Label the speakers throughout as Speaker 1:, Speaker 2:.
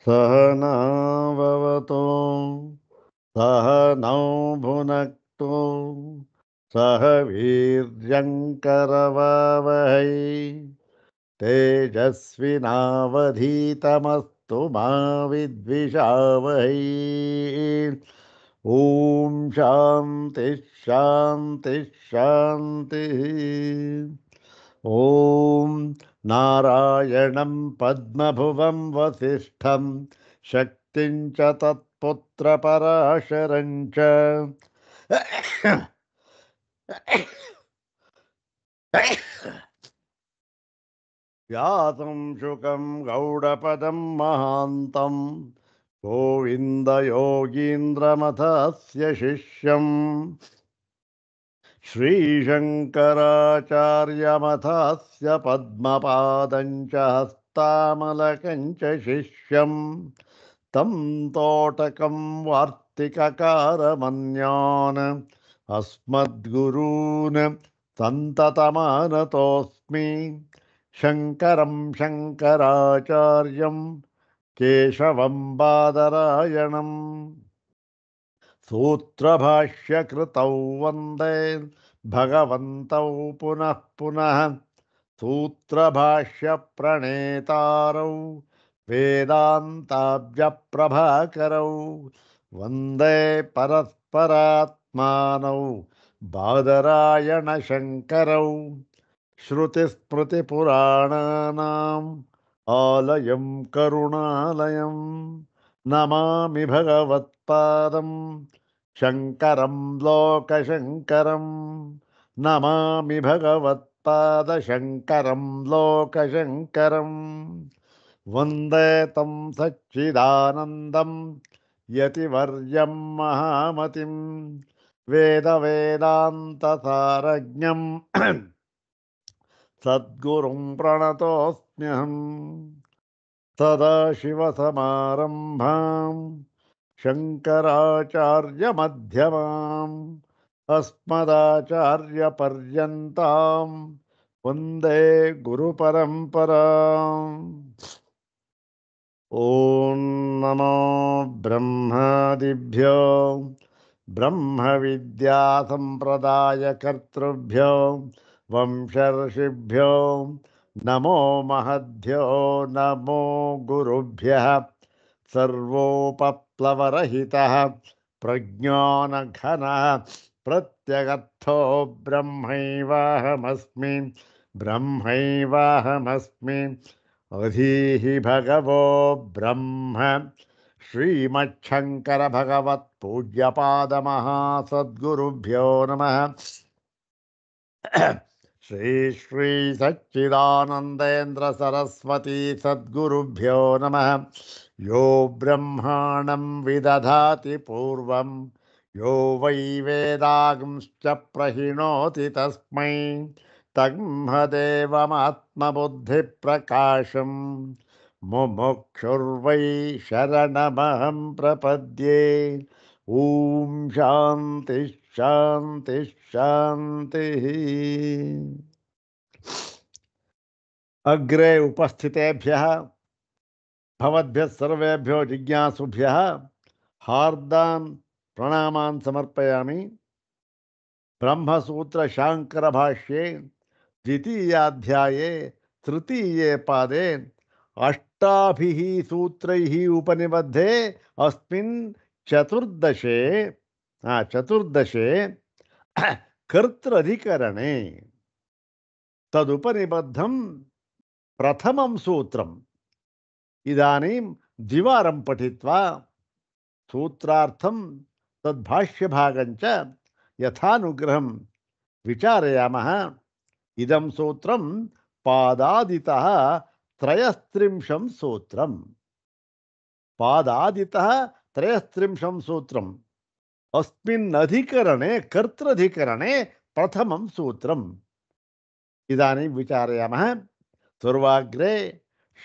Speaker 1: सहनाववतु सहनौ भुनक्तु सह वीर्यङ्करवावहै तेजस्विनावधीतमस्तु मा विद्विषावहै। ॐ शान्ति शान्ति शान्तिः। ॐ नारायणं पद्मभुवं वसिष्ठं शक्तिं च तत्पुत्रपराशरं च व्यासं शुकं गौडपदं महान्तं गोविन्दयोगीन्द्रमथस्य शिष्यम् श्रीशङ्कराचार्यमथस्य पद्मपादं च हस्तामलकं च शिष्यम् तं तोटकं वार्तिककारमन्यान् अस्मद्गुरून् सन्ततमानतोऽस्मि। शङ्करं शङ्कराचार्यं केशवं बादरायणम् सूत्रभाष्यकृतौ वन्दे भगवन्तौ पुनः पुनः। सूत्रभाष्यप्रणेतारौ वेदान्ताभ्यप्रभाकरौ वन्दे परस्परात्मानौ बादरायणशङ्करौ। श्रुतिस्मृतिपुराणानाम् आलयं करुणालयं नमामि भगवत्पादं शङ्करं लोकशङ्करं। नमामि भगवत्पादशङ्करं लोकशङ्करं। वन्दे तं सच्चिदानन्दं यतिवर्यं महामतिं वेदवेदान्तसारज्ञं सद्गुरुं प्रणतोऽस्म्यहम्। सदाशिवसमारम्भां शङ्कराचार्यमध्यमाम् अस्मदाचार्यपर्यन्तां वन्दे गुरुपरम्पराम्। ॐ नमो ब्रह्मादिभ्यो ब्रह्मविद्यासम्प्रदायकर्तृभ्यो वंशर्षिभ्यो नमो महद्भ्यो नमो गुरुभ्यः। सर्वोपप्लवरहितः प्रज्ञानघनः प्रत्यगर्थो ब्रह्मैवाहमस्मि ब्रह्मैवाहमस्मि। अधीहि भगवो ब्रह्म श्रीमच्छङ्कर भगवत्पूज्यपादमहासद्गुरुभ्यो नमः। श्री श्री सच्चिदानन्देन्द्र सरस्वती सद्गुरुभ्यो नमः। यो ब्रह्माणं विदधाति पूर्वं यो वै वेदागंश्च प्रहिणोति तस्मै तन्मदेवमात्मबुद्धिप्रकाशं मुमुक्षुर्वै शरणमहं प्रपद्ये। ॐ शान्ति शान्ति शान्तिः। अग्रे उपस्थितेभ्यः भवद्भ्यः सर्वेभ्यो जिज्ञासुभ्यः हार्दान् प्रणामान् समर्पयामि। ब्रह्मसूत्र शांकर भाष्ये द्वितीयाध्याये तृतीये पादे अष्टाभिः सूत्रैः उपनिबद्धे अस्मिन् चतुर्दशे कर्तृधिकरणे तदुपनिबद्धं प्रथमं सूत्रम्। इदानीं द्विवारं पठित्वा सूत्रार्थं तद्भाष्यभागं च यथानुग्रहं विचारयामः। इदं सूत्रं पादादितः त्रयस्त्रिंशं सूत्रम्। पादादितः त्रयस्त्रिंशं सूत्रम्। अस्मिन् अधिकरणे कर्तृधिकरणे प्रथमं सूत्रम्। इदानीं विचारयामः। सर्वाग्रे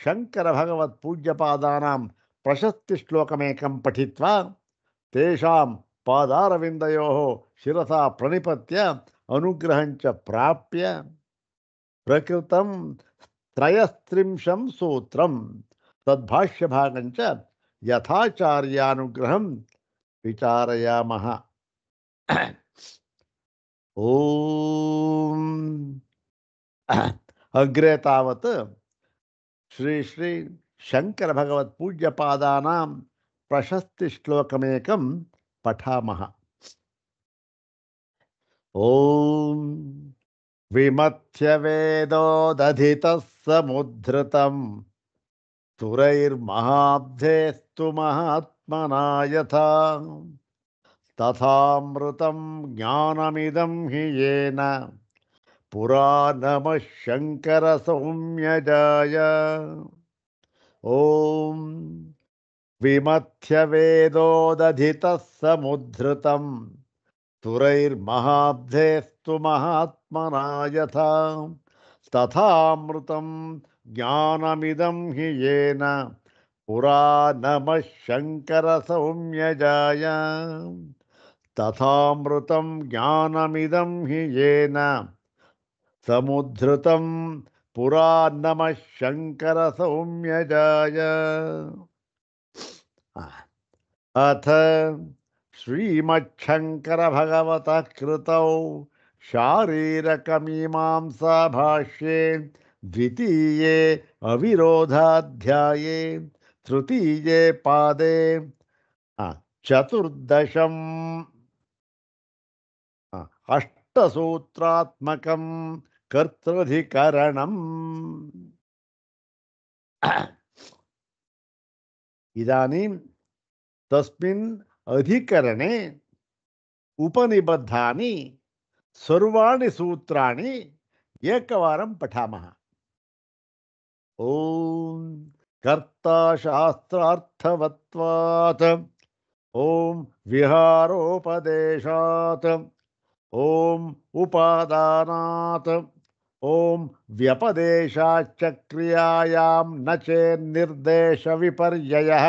Speaker 1: शङ्कर भगवत् पूज्यपादानां प्रशस्तिश्लोकमेकं पठित्वा तेषां पादारविन्दयोः शिरसा प्रणिपत्य अनुग्रहं च प्राप्य प्रकृतं त्रयस्त्रिंशं सूत्रं तद्भाष्यभागं च ಯಥಾಚಾರ್ಯಾನುಗ್ರಹಂ ವಿಚಾರಯಾಮಃ. ಓಂ ಅಗ್ರೆ ತಾವತ್ ಶ್ರೀ ಶ್ರೀ ಶಂಕರ ಭಗವತ್ ಪೂಜ್ಯ ಪಾದಾನಾಂ ಪ್ರಶಸ್ತಿ ಶ್ಲೋಕಮೇಕಂ ಪಠಾಮಃ. ಓಂ ವಿಮಥ್ಯ ವೇದೋದಧಿತಃ ಸಮುದ್ಧೃತಂ ಸುರೈರ್ಮಹಾಬ್ಧೇಸ್ತು ಮಹಾತ್ಮನಾ ಯಥಾ ತಥಾಮೃತಂ ಜ್ಞಾನಮಿದಂ ಹಿ ಯೇನ ಪುರಾ ನಮಃ ಶಂಕರ ಸೌಮ್ಯಜಾಯ. ಓಂ ವಿಮಥ್ಯ ವೇದೋದಧಿತಃ ಸಮುದ್ಧೃತಂ ಸುರೈರ್ಮಹಾಬ್ಧೇಸ್ತು ಮಹಾತ್ಮನಾ ಯಥಾ ತಥಾಮೃತಂ ಜ್ಞಾನಮಿದಂ ಹಿ ಯೇನ ಪುರಾ ನಮಃ ಶಂಕರ ಸೌಮ್ಯಜಾಯ. ತಥಾಮೃತಂ ಜ್ಞಾನಮಿದಂ ಹಿ ಯೇನ ಸಮುದ್ಧೃತಂ ಪುರಾ ನಮಃ ಶಂಕರ ಸೌಮ್ಯಜಾಯ. ಅಥ ಶ್ರೀಮಚ್ಛಂಕರ ಭಗವತಃ ಕೃತೌ ಶಾರೀರಕಮೀಮಾಂಸಾ ಭಾಷ್ಯೆ ದ್ವಿತೀಯೇ ಅವಿರೋಧಾಧ್ಯಾಯೇ ತೃತೀಯೇ ಪಾದೇ ಚತುರ್ದಶಂ ಅಷ್ಟಸೂತ್ರಾತ್ಮಕಂ ಕರ್ತೃಧಿಕರಣಂ. ಇದಾನೀಂ ತಸ್ಮಿನ್ ಅಧಿಕರಣೆ ಉಪನಿಬದ್ಧಾನಿ ಸರ್ವಾಣಿ ಸೂತ್ರಾಣಿ ಏಕವಾರಂ ಪಠಾಮಃ. ಓಂ ಕರ್ತಾಶಾಸ್ತ್ರಾರ್ಥವತ್ವಾತ್, ಓಂ ವಿಹಾರೋಪದೇಶಾತ್, ಓಂ ಉಪಾದಾನಾತ್, ಓಂ ವ್ಯಪದೇಶಾಚ್ಚ ಕ್ರಿಯಾಯಾಂ ನ ಚೇನ್ನಿರ್ದೇಶ ವಿಪರ್ಯಯಃ,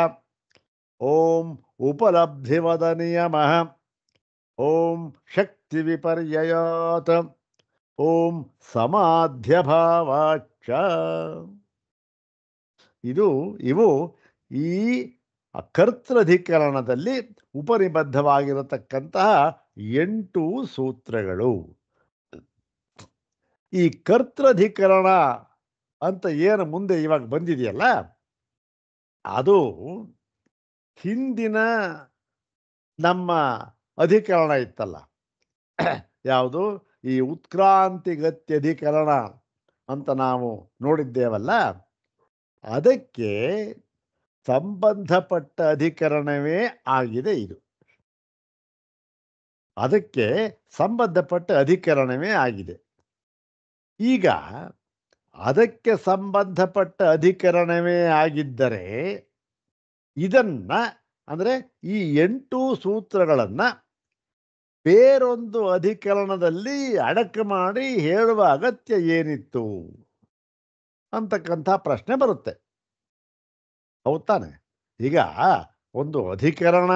Speaker 1: ಓಂ ಉಪಲಬ್ಧಿವದ ನಿಯಮಃ, ಓಂ ಶಕ್ತಿ ವಿಪರ್ಯಯಾತ್, ಓಂ ಸಮಾಧ್ಯಭಾವಾಚ್ಚ. ಇವು ಈ ಕರ್ತೃಧಿಕರಣದಲ್ಲಿ ಉಪನಿಬದ್ಧವಾಗಿರತಕ್ಕಂತಹ 8 ಸೂತ್ರಗಳು. ಈ ಕರ್ತೃಧಿಕರಣ ಅಂತ ಏನು ಮುಂದೆ ಇವಾಗ ಬಂದಿದೆಯಲ್ಲ, ಅದು ಹಿಂದಿನ ನಮ್ಮ ಅಧಿಕರಣ ಇತ್ತಲ್ಲ, ಯಾವುದು ಈ ಉತ್ಕ್ರಾಂತಿಗತ್ಯಧಿಕರಣ ಅಂತ ನಾವು ನೋಡಿದ್ದೇವಲ್ಲ, ಅದಕ್ಕೆ ಸಂಬಂಧಪಟ್ಟ ಅಧಿಕರಣವೇ ಆಗಿದೆ ಇದು. ಅದಕ್ಕೆ ಸಂಬಂಧಪಟ್ಟ ಅಧಿಕರಣವೇ ಆಗಿದೆ. ಈಗ ಅದಕ್ಕೆ ಸಂಬಂಧಪಟ್ಟ ಅಧಿಕರಣವೇ ಆಗಿದ್ದರೆ ಇದನ್ನ ಅಂದರೆ ಈ 8 ಸೂತ್ರಗಳನ್ನು ಬೇರೊಂದು ಅಧಿಕರಣದಲ್ಲಿ ಅಡಕ ಮಾಡಿ ಹೇಳುವ ಅಗತ್ಯ ಏನಿತ್ತು ಅಂತಕ್ಕಂಥ ಪ್ರಶ್ನೆ ಬರುತ್ತೆ. ಹೌದು ತಾನೆ? ಈಗ ಒಂದು ಅಧಿಕರಣ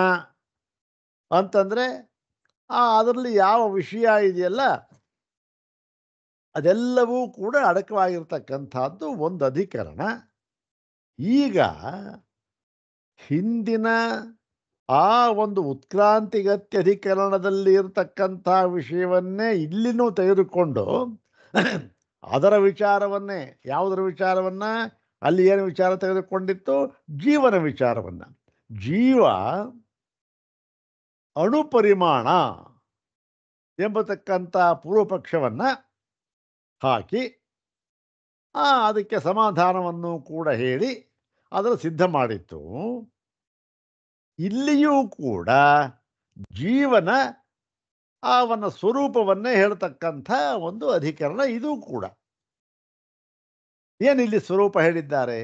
Speaker 1: ಅಂತಂದರೆ ಅದರಲ್ಲಿ ಯಾವ ವಿಷಯ ಇದೆಯಲ್ಲ ಅದೆಲ್ಲವೂ ಕೂಡ ಅಡಕವಾಗಿರ್ತಕ್ಕಂಥದ್ದು ಒಂದು ಅಧಿಕರಣ. ಈಗ ಹಿಂದಿನ ಆ ಒಂದು ಉತ್ಕ್ರಾಂತಿಗತ್ಯ ಅಧಿಕರಣದಲ್ಲಿ ಇರತಕ್ಕಂಥ ವಿಷಯವನ್ನೇ ಇಲ್ಲಿನೂ ತೆಗೆದುಕೊಂಡು ಅದರ ವಿಚಾರವನ್ನೇ, ಯಾವುದರ ವಿಚಾರವನ್ನ, ಅಲ್ಲಿ ಏನು ವಿಚಾರ ತೆಗೆದುಕೊಂಡಿತ್ತು? ಜೀವನ ವಿಚಾರವನ್ನ. ಜೀವ ಅಣುಪರಿಮಾಣ ಎಂಬತಕ್ಕಂಥ ಪೂರ್ವಪಕ್ಷವನ್ನ ಹಾಕಿ ಅದಕ್ಕೆ ಸಮಾಧಾನವನ್ನು ಕೂಡ ಹೇಳಿ ಅದರ ಸಿದ್ಧ ಮಾಡಿತ್ತು. ಇಲ್ಲಿಯೂ ಕೂಡ ಜೀವನ ಅವನ ಸ್ವರೂಪವನ್ನೇ ಹೇಳ್ತಕ್ಕಂಥ ಒಂದು ಅಧಿಕರಣ ಇದು ಕೂಡ. ಏನಿಲ್ಲಿ ಸ್ವರೂಪ ಹೇಳಿದ್ದಾರೆ?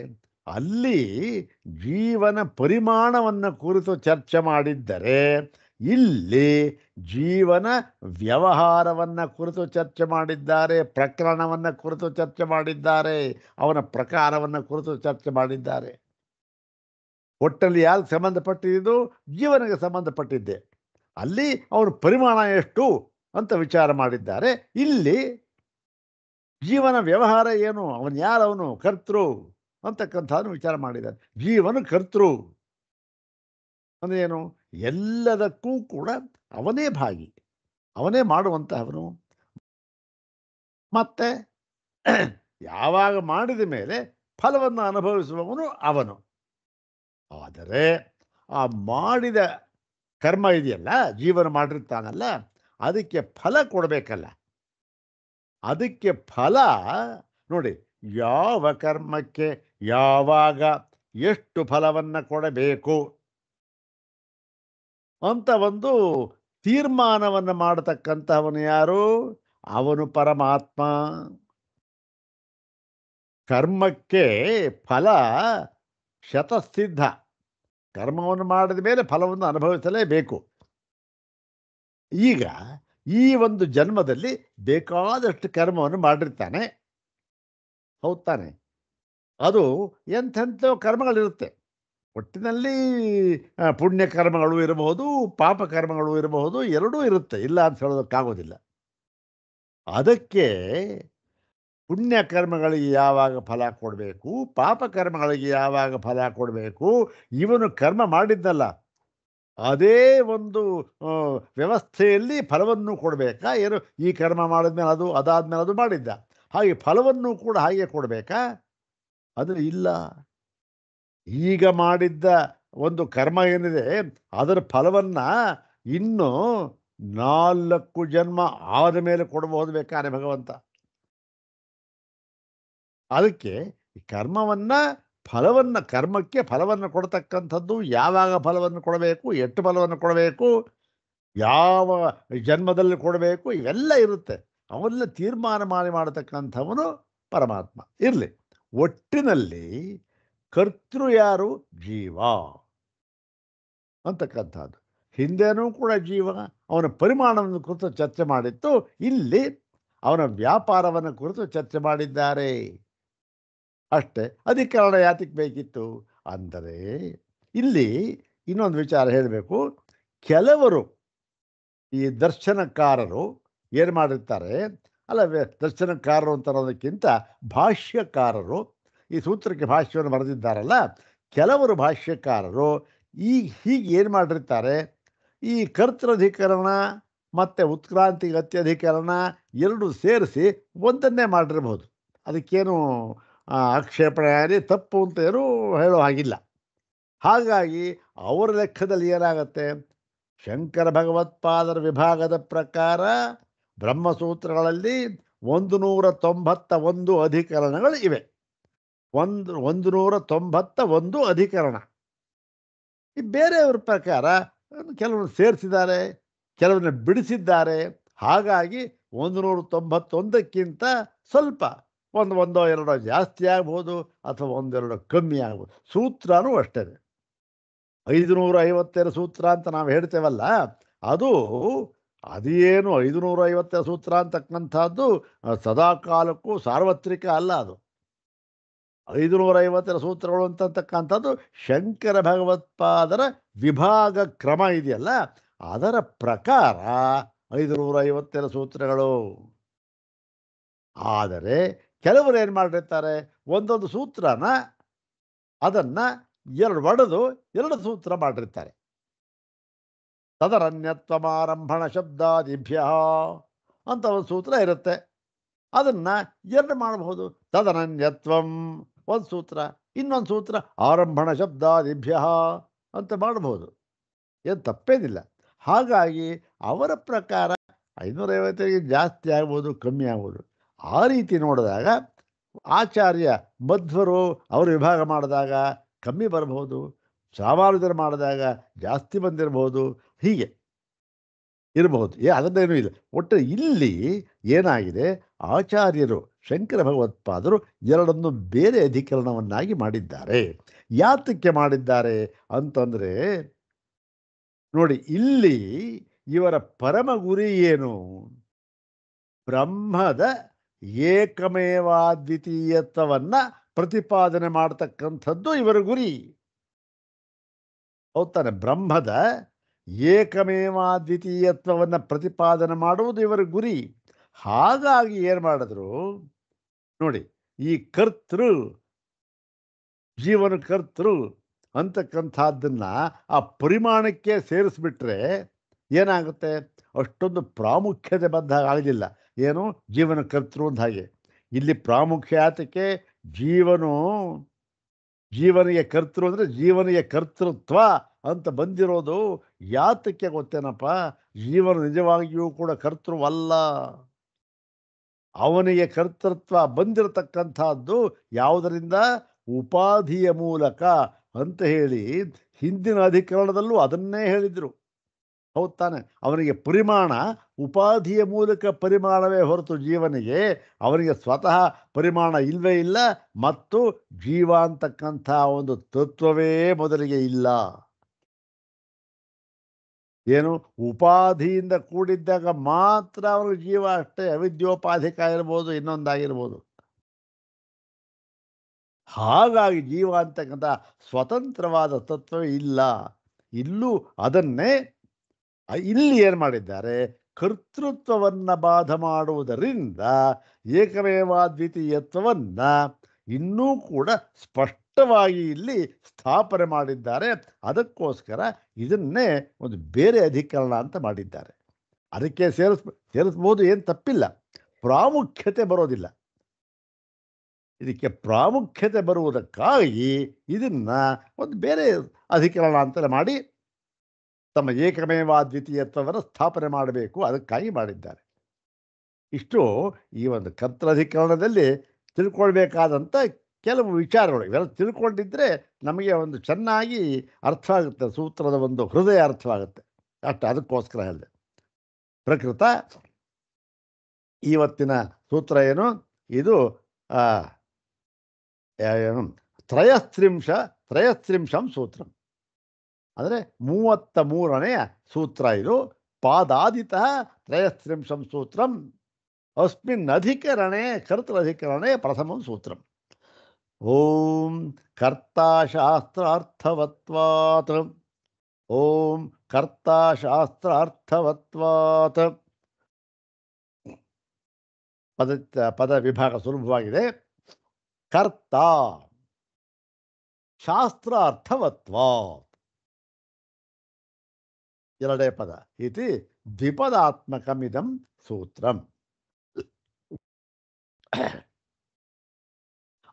Speaker 1: ಅಲ್ಲಿ ಜೀವನ ಪರಿಮಾಣವನ್ನು ಕುರಿತು ಚರ್ಚೆ ಮಾಡಿದ್ದರೆ ಇಲ್ಲಿ ಜೀವನ ವ್ಯವಹಾರವನ್ನು ಕುರಿತು ಚರ್ಚೆ ಮಾಡಿದ್ದಾರೆ, ಪ್ರಕರಣವನ್ನು ಕುರಿತು ಚರ್ಚೆ ಮಾಡಿದ್ದಾರೆ, ಅವನ ಪ್ರಕಾರವನ್ನು ಕುರಿತು ಚರ್ಚೆ ಮಾಡಿದ್ದಾರೆ. ಒಟ್ಟಲ್ಲಿ ಯಾರಿಗೆ ಸಂಬಂಧಪಟ್ಟಿದ್ದು? ಜೀವನಿಗೆ ಸಂಬಂಧಪಟ್ಟಿದ್ದೆ. ಅಲ್ಲಿ ಅವನ ಪರಿಮಾಣ ಎಷ್ಟು ಅಂತ ವಿಚಾರ ಮಾಡಿದ್ದಾರೆ. ಇಲ್ಲಿ ಜೀವನ ವ್ಯವಹಾರ ಏನು, ಅವನು ಯಾರವನು, ಕರ್ತೃ ಅಂತಕ್ಕಂಥದ್ದು ವಿಚಾರ ಮಾಡಿದ್ದಾರೆ. ಜೀವನ ಕರ್ತೃ. ಅಂದರೆ ಏನು? ಎಲ್ಲದಕ್ಕೂ ಕೂಡ ಅವನೇ ಭಾಗಿ, ಅವನೇ ಮಾಡುವಂತಹವನು. ಮತ್ತೆ ಯಾವಾಗ ಮಾಡಿದ ಮೇಲೆ ಫಲವನ್ನು ಅನುಭವಿಸುವವನು ಅವನು. ಆದರೆ ಆ ಮಾಡಿದ ಕರ್ಮ ಇದೆಯಲ್ಲ, ಜೀವನ ಮಾಡಿರ್ತಾನಲ್ಲ, ಅದಕ್ಕೆ ಫಲ ಕೊಡಬೇಕಲ್ಲ. ಅದಕ್ಕೆ ಫಲ ನೋಡಿ, ಯಾವ ಕರ್ಮಕ್ಕೆ ಯಾವಾಗ ಎಷ್ಟು ಫಲವನ್ನು ಕೊಡಬೇಕು ಅಂತ ಒಂದು ತೀರ್ಮಾನವನ್ನು ಮಾಡತಕ್ಕಂತಹವನು ಯಾರು? ಅವನು ಪರಮಾತ್ಮ. ಕರ್ಮಕ್ಕೆ ಫಲ ಶತಸಿದ್ಧ. ಕರ್ಮವನ್ನು ಮಾಡಿದ ಮೇಲೆ ಫಲವನ್ನು ಅನುಭವಿಸಲೇಬೇಕು. ಈಗ ಈ ಒಂದು ಜನ್ಮದಲ್ಲಿ ಬೇಕಾದಷ್ಟು ಕರ್ಮವನ್ನು ಮಾಡಿರ್ತಾನೆ, ಹೌದ್ ತಾನೆ? ಅದು ಎಂಥೆಂಥ ಕರ್ಮಗಳಿರುತ್ತೆ. ಒಟ್ಟಿನಲ್ಲಿ ಪುಣ್ಯ ಕರ್ಮಗಳು ಇರಬಹುದು, ಪಾಪ ಕರ್ಮಗಳು ಇರಬಹುದು, ಎರಡೂ ಇರುತ್ತೆ, ಇಲ್ಲ ಅಂತ ಹೇಳೋದಕ್ಕಾಗೋದಿಲ್ಲ. ಅದಕ್ಕೆ ಪುಣ್ಯ ಕರ್ಮಗಳಿಗೆ ಯಾವಾಗ ಫಲ ಕೊಡಬೇಕು, ಪಾಪ ಕರ್ಮಗಳಿಗೆ ಯಾವಾಗ ಫಲ ಕೊಡಬೇಕು, ಇವನು ಕರ್ಮ ಮಾಡಿದ್ದಲ್ಲ ಅದೇ ಒಂದು ವ್ಯವಸ್ಥೆಯಲ್ಲಿ ಫಲವನ್ನು ಕೊಡಬೇಕಾ? ಏನು ಈ ಕರ್ಮ ಮಾಡಿದ್ಮೇಲೆ ಅದು, ಅದಾದ್ಮೇಲೆ ಅದು ಮಾಡಿದ್ದ, ಹಾಗೆ ಫಲವನ್ನು ಕೂಡ ಹಾಗೆ ಕೊಡಬೇಕಾ? ಅದು ಇಲ್ಲ. ಈಗ ಮಾಡಿದ್ದ ಒಂದು ಕರ್ಮ ಏನಿದೆ ಅದರ ಫಲವನ್ನ ಇನ್ನು 4 ಜನ್ಮ ಆದ ಮೇಲೆ ಕೊಡಬಹುದು ಬೇಕಾದ್ರೆ ಭಗವಂತ. ಅದಕ್ಕೆ ಈ ಕರ್ಮಕ್ಕೆ ಫಲವನ್ನು ಕೊಡತಕ್ಕಂಥದ್ದು, ಯಾವಾಗ ಫಲವನ್ನು ಕೊಡಬೇಕು, ಎಷ್ಟು ಫಲವನ್ನು ಕೊಡಬೇಕು, ಯಾವ ಜನ್ಮದಲ್ಲಿ ಕೊಡಬೇಕು, ಇವೆಲ್ಲ ಇರುತ್ತೆ. ಅವೆಲ್ಲ ತೀರ್ಮಾನ ಮಾಡತಕ್ಕಂಥವನು ಪರಮಾತ್ಮ. ಇರಲಿ, ಒಟ್ಟಿನಲ್ಲಿ ಕರ್ತೃ ಯಾರು? ಜೀವ ಅಂತಕ್ಕಂಥದ್ದು. ಹಿಂದೆನೂ ಕೂಡ ಜೀವ ಅವನ ಪರಿಮಾಣವನ್ನು ಕುರಿತು ಚರ್ಚೆ ಮಾಡಿತ್ತು. ಇಲ್ಲಿ ಅವನ ವ್ಯಾಪಾರವನ್ನು ಕುರಿತು ಚರ್ಚೆ ಮಾಡಿದ್ದಾರೆ ಅಷ್ಟೇ. ಅಧಿಕರಣ ಯಾತಕ್ಕೆ ಬೇಕಿತ್ತು ಅಂದರೆ, ಇಲ್ಲಿ ಇನ್ನೊಂದು ವಿಚಾರ ಹೇಳಬೇಕು. ಕೆಲವರು ಈ ದರ್ಶನಕಾರರು ಏನು ಮಾಡಿರ್ತಾರೆ, ಅಲ್ಲ, ದರ್ಶನಕಾರರು ಅಂತ ಅನ್ನೋದಕ್ಕಿಂತ ಭಾಷ್ಯಕಾರರು, ಈ ಸೂತ್ರಕ್ಕೆ ಭಾಷ್ಯವನ್ನು ಬರೆದಿದ್ದಾರಲ್ಲ, ಕೆಲವರು ಭಾಷ್ಯಕಾರರು ಹೀಗೆ ಏನು ಮಾಡಿರ್ತಾರೆ, ಈ ಕರ್ತೃಧಿಕರಣ ಮತ್ತು ಉತ್ಕ್ರಾಂತಿ ಗತ್ಯಧಿಕರಣ ಎರಡು ಸೇರಿಸಿ ಒಂದನ್ನೇ ಮಾಡಿರಬಹುದು. ಅದಕ್ಕೇನು ಆಕ್ಷೇಪಣೆ ಆಗಲಿ ತಪ್ಪು ಅಂತ ಏನೂ ಹೇಳೋ ಹಾಗಿಲ್ಲ. ಹಾಗಾಗಿ ಅವರ ಲೆಕ್ಕದಲ್ಲಿ ಏನಾಗತ್ತೆ, ಶಂಕರ ಭಗವತ್ಪಾದರ ವಿಭಾಗದ ಪ್ರಕಾರ ಬ್ರಹ್ಮಸೂತ್ರಗಳಲ್ಲಿ 191 ಅಧಿಕರಣಗಳು ಇವೆ. 191 ಅಧಿಕರಣ. ಈ ಬೇರೆಯವ್ರ ಪ್ರಕಾರ ಕೆಲವನ್ನು ಸೇರಿಸಿದ್ದಾರೆ, ಕೆಲವನ್ನ ಬಿಡಿಸಿದ್ದಾರೆ. ಹಾಗಾಗಿ 191ಕ್ಕಿಂತ ಸ್ವಲ್ಪ ಒಂದೋ ಎರಡೋ ಜಾಸ್ತಿ ಆಗ್ಬೋದು, ಅಥವಾ ಒಂದೆರಡೋ ಕಮ್ಮಿ ಆಗ್ಬೋದು. ಸೂತ್ರನೂ ಅಷ್ಟೇ. 552 ಸೂತ್ರ ಅಂತ ನಾವು ಹೇಳ್ತೇವಲ್ಲ, ಅದೇನು 552 ಸೂತ್ರ ಅಂತಕ್ಕಂಥದ್ದು ಸದಾಕಾಲಕ್ಕೂ ಸಾರ್ವತ್ರಿಕ ಅಲ್ಲ. ಅದು 550 ಸೂತ್ರಗಳು ಅಂತಕ್ಕಂಥದ್ದು ಶಂಕರ ಭಗವತ್ಪಾದರ ವಿಭಾಗ ಕ್ರಮ ಇದೆಯಲ್ಲ, ಅದರ ಪ್ರಕಾರ 552 ಸೂತ್ರಗಳು. ಆದರೆ ಕೆಲವರು ಏನು ಮಾಡಿರ್ತಾರೆ, ಒಂದೊಂದು ಸೂತ್ರನ ಅದನ್ನ ಒಡೆದು 2 ಸೂತ್ರ ಮಾಡಿರ್ತಾರೆ. ತದರನ್ಯತ್ವಮಾರಂಭಣ ಶಬ್ದಾದಿಭ್ಯ ಅಂತ ಒಂದು ಸೂತ್ರ ಇರುತ್ತೆ, ಅದನ್ನ 2 ಮಾಡಬಹುದು. ತದನನ್ಯತ್ವಂ ಒಂದು ಸೂತ್ರ, ಇನ್ನೊಂದು ಸೂತ್ರ ಆರಂಭಣ ಶಬ್ದಾದಿಭ್ಯ ಅಂತ ಮಾಡಬಹುದು. ಏನು ತಪ್ಪೇನಿಲ್ಲ. ಹಾಗಾಗಿ ಅವರ ಪ್ರಕಾರ 550ಗೆ ಜಾಸ್ತಿ ಆಗ್ಬೋದು, ಕಮ್ಮಿ ಆಗ್ಬೋದು. ಆ ರೀತಿ ನೋಡಿದಾಗ ಆಚಾರ್ಯ ಮಧ್ವರು ಅವರು ವಿಭಾಗ ಮಾಡಿದಾಗ ಕಮ್ಮಿ ಬರಬಹುದು, ಸಾಮಾನ್ಯರು ಮಾಡಿದಾಗ ಜಾಸ್ತಿ ಬಂದಿರಬಹುದು, ಹೀಗೆ ಇರಬಹುದು. ಅದನ್ನೇನೂ ಇಲ್ಲ. ಒಟ್ಟು ಇಲ್ಲಿ ಏನಾಗಿದೆ, ಆಚಾರ್ಯರು ಶಂಕರ ಭಗವತ್ಪಾದರು ಎರಡನ್ನು ಬೇರೆ ಅಧಿಕರಣವನ್ನಾಗಿ ಮಾಡಿದ್ದಾರೆ. ಯಾತಕ್ಕೆ ಮಾಡಿದ್ದಾರೆ ಅಂತಂದರೆ ನೋಡಿ, ಇಲ್ಲಿ ಇವರ ಪರಮ ಗುರಿ ಏನು? ಬ್ರಹ್ಮದ ಏಕಮೇವಾದ್ವಿತೀಯತ್ವವನ್ನು ಪ್ರತಿಪಾದನೆ ಮಾಡತಕ್ಕಂಥದ್ದು ಇವರ ಗುರಿ. ಹೌದಾನೆ? ಬ್ರಹ್ಮದ ಏಕಮೇವಾದ್ವಿತೀಯತ್ವವನ್ನು ಪ್ರತಿಪಾದನೆ ಮಾಡುವುದು ಇವರ ಗುರಿ. ಹಾಗಾಗಿ ಏನು ಮಾಡಿದ್ರು ನೋಡಿ, ಈ ಕರ್ತೃ, ಜೀವನ ಕರ್ತೃ, ಅಂತಕ್ಕಂಥದ್ದನ್ನು ಆ ಪರಿಮಾಣಕ್ಕೆ ಸೇರಿಸ್ಬಿಟ್ರೆ ಏನಾಗುತ್ತೆ, ಅಷ್ಟೊಂದು ಪ್ರಾಮುಖ್ಯತೆ ಬಂದ ಆಗಲಿಲ್ಲ. ಏನು, ಜೀವನ ಕರ್ತೃ ಅಂದ ಹಾಗೆ. ಇಲ್ಲಿ ಪ್ರಾಮುಖ್ಯಾತಕ್ಕೆ ಜೀವನು, ಜೀವನಿಗೆ ಕರ್ತೃ ಅಂದರೆ ಜೀವನಿಗೆ ಕರ್ತೃತ್ವ ಅಂತ ಬಂದಿರೋದು ಯಾತಕ್ಕೆ ಗೊತ್ತೇನಪ್ಪ? ಜೀವನ ನಿಜವಾಗಿಯೂ ಕೂಡ ಕರ್ತೃವಲ್ಲ. ಅವನಿಗೆ ಕರ್ತೃತ್ವ ಬಂದಿರತಕ್ಕಂಥದ್ದು ಯಾವುದರಿಂದ? ಉಪಾಧಿಯ ಮೂಲಕ ಅಂತ ಹೇಳಿ ಹಿಂದಿನ ಅಧಿಕರಣದಲ್ಲೂ ಅದನ್ನೇ ಹೇಳಿದರು. ಹೌದು ತಾನೆ? ಅವನಿಗೆ ಪರಿಮಾಣ ಉಪಾಧಿಯ ಮೂಲಕ ಪರಿಮಾಣವೇ ಹೊರತು ಜೀವನಿಗೆ ಅವನಿಗೆ ಸ್ವತಃ ಪರಿಮಾಣ ಇಲ್ಲವೇ ಇಲ್ಲ. ಮತ್ತು ಜೀವ ಅಂತಕ್ಕಂಥ ಒಂದು ತತ್ವವೇ ಮೊದಲಿಗೆ ಇಲ್ಲ. ಏನು, ಉಪಾಧಿಯಿಂದ ಕೂಡಿದ್ದಾಗ ಮಾತ್ರ ಅವನು ಜೀವ ಅಷ್ಟೇ. ಅವಿದ್ಯೋಪಾಧಿಕ ಇರ್ಬೋದು, ಇನ್ನೊಂದಾಗಿರ್ಬೋದು. ಹಾಗಾಗಿ ಜೀವ ಅಂತಕ್ಕಂಥ ಸ್ವತಂತ್ರವಾದ ತತ್ವವೇ ಇಲ್ಲ. ಇಲ್ಲೂ ಅದನ್ನೇ ಇಲ್ಲಿ ಏನು ಮಾಡಿದ್ದಾರೆ? ಕರ್ತೃತ್ವವನ್ನು ಬಾಧ ಮಾಡುವುದರಿಂದ ಏಕಮೇವಾದ್ವಿತೀಯತ್ವವನ್ನು ಇನ್ನೂ ಕೂಡ ಸ್ಪಷ್ಟವಾಗಿ ಇಲ್ಲಿ ಸ್ಥಾಪನೆ ಮಾಡಿದ್ದಾರೆ. ಅದಕ್ಕೋಸ್ಕರ ಇದನ್ನೇ ಒಂದು ಬೇರೆ ಅಧಿಕರಣ ಅಂತ ಮಾಡಿದ್ದಾರೆ. ಅದಕ್ಕೆ ಸೇರಿಸ್ಬೋದು, ಏನು ತಪ್ಪಿಲ್ಲ. ಪ್ರಾಮುಖ್ಯತೆ ಬರೋದಿಲ್ಲ. ಇದಕ್ಕೆ ಪ್ರಾಮುಖ್ಯತೆ ಬರುವುದಕ್ಕಾಗಿ ಇದನ್ನು ಒಂದು ಬೇರೆ ಅಧಿಕರಣ ಅಂತಲೇ ಮಾಡಿ ತಮ್ಮ ಏಕಮೇವಾದ್ವಿತೀಯತ್ವವನ್ನು ಸ್ಥಾಪನೆ ಮಾಡಬೇಕು, ಅದಕ್ಕಾಗಿ ಮಾಡಿದ್ದಾರೆ. ಇಷ್ಟು ಈ ಒಂದು ಕರ್ತೃಧಿಕರಣದಲ್ಲಿ ತಿಳ್ಕೊಳ್ಬೇಕಾದಂಥ ಕೆಲವು ವಿಚಾರಗಳು. ಇವೆಲ್ಲ ತಿಳ್ಕೊಂಡಿದ್ದರೆ ನಮಗೆ ಒಂದು ಚೆನ್ನಾಗಿ ಅರ್ಥ ಆಗುತ್ತೆ, ಸೂತ್ರದ ಒಂದು ಹೃದಯ ಅರ್ಥವಾಗುತ್ತೆ ಅಷ್ಟು. ಅದಕ್ಕೋಸ್ಕರ ಹೇಳಿದೆ. ಪ್ರಕೃತ ಇವತ್ತಿನ ಸೂತ್ರ ಏನು? ಇದು ಏನು, ತ್ರಯಸ್ತ್ರಿಂಶಂ ಸೂತ್ರಂ ಅಂದರೆ 33ನೆಯ ಸೂತ್ರ ಇದು. ಪಾದಾದಿತ ತ್ರಯಸ್ತ್ರಿಂಶಂ ಸೂತ್ರಂ ಅಸ್ಮಿನ್ ಅಧಿಕರಣೆ ಕರ್ತೃಧಿಕರಣೆ ಪ್ರಥಮಂ ಸೂತ್ರಂ. ಓಂ ಕರ್ತಾಶಾಸ್ತ್ರಾರ್ಥವತ್ವಾತ್. ಓಂ ಕರ್ತಾಶಾಸ್ತ್ರಾರ್ಥವತ್ವಾತ್. ಪದ ವಿಭಾಗ ಸುಲಭವಾಗಿದೆ. ಕರ್ತ ಶಾಸ್ತ್ರಾರ್ಥವತ್ವಾತ್ ಎರಡೇ ಪದ ಇತಿ ದ್ವಿಪದಾತ್ಮಕಮಿದಂ ಸೂತ್ರಂ.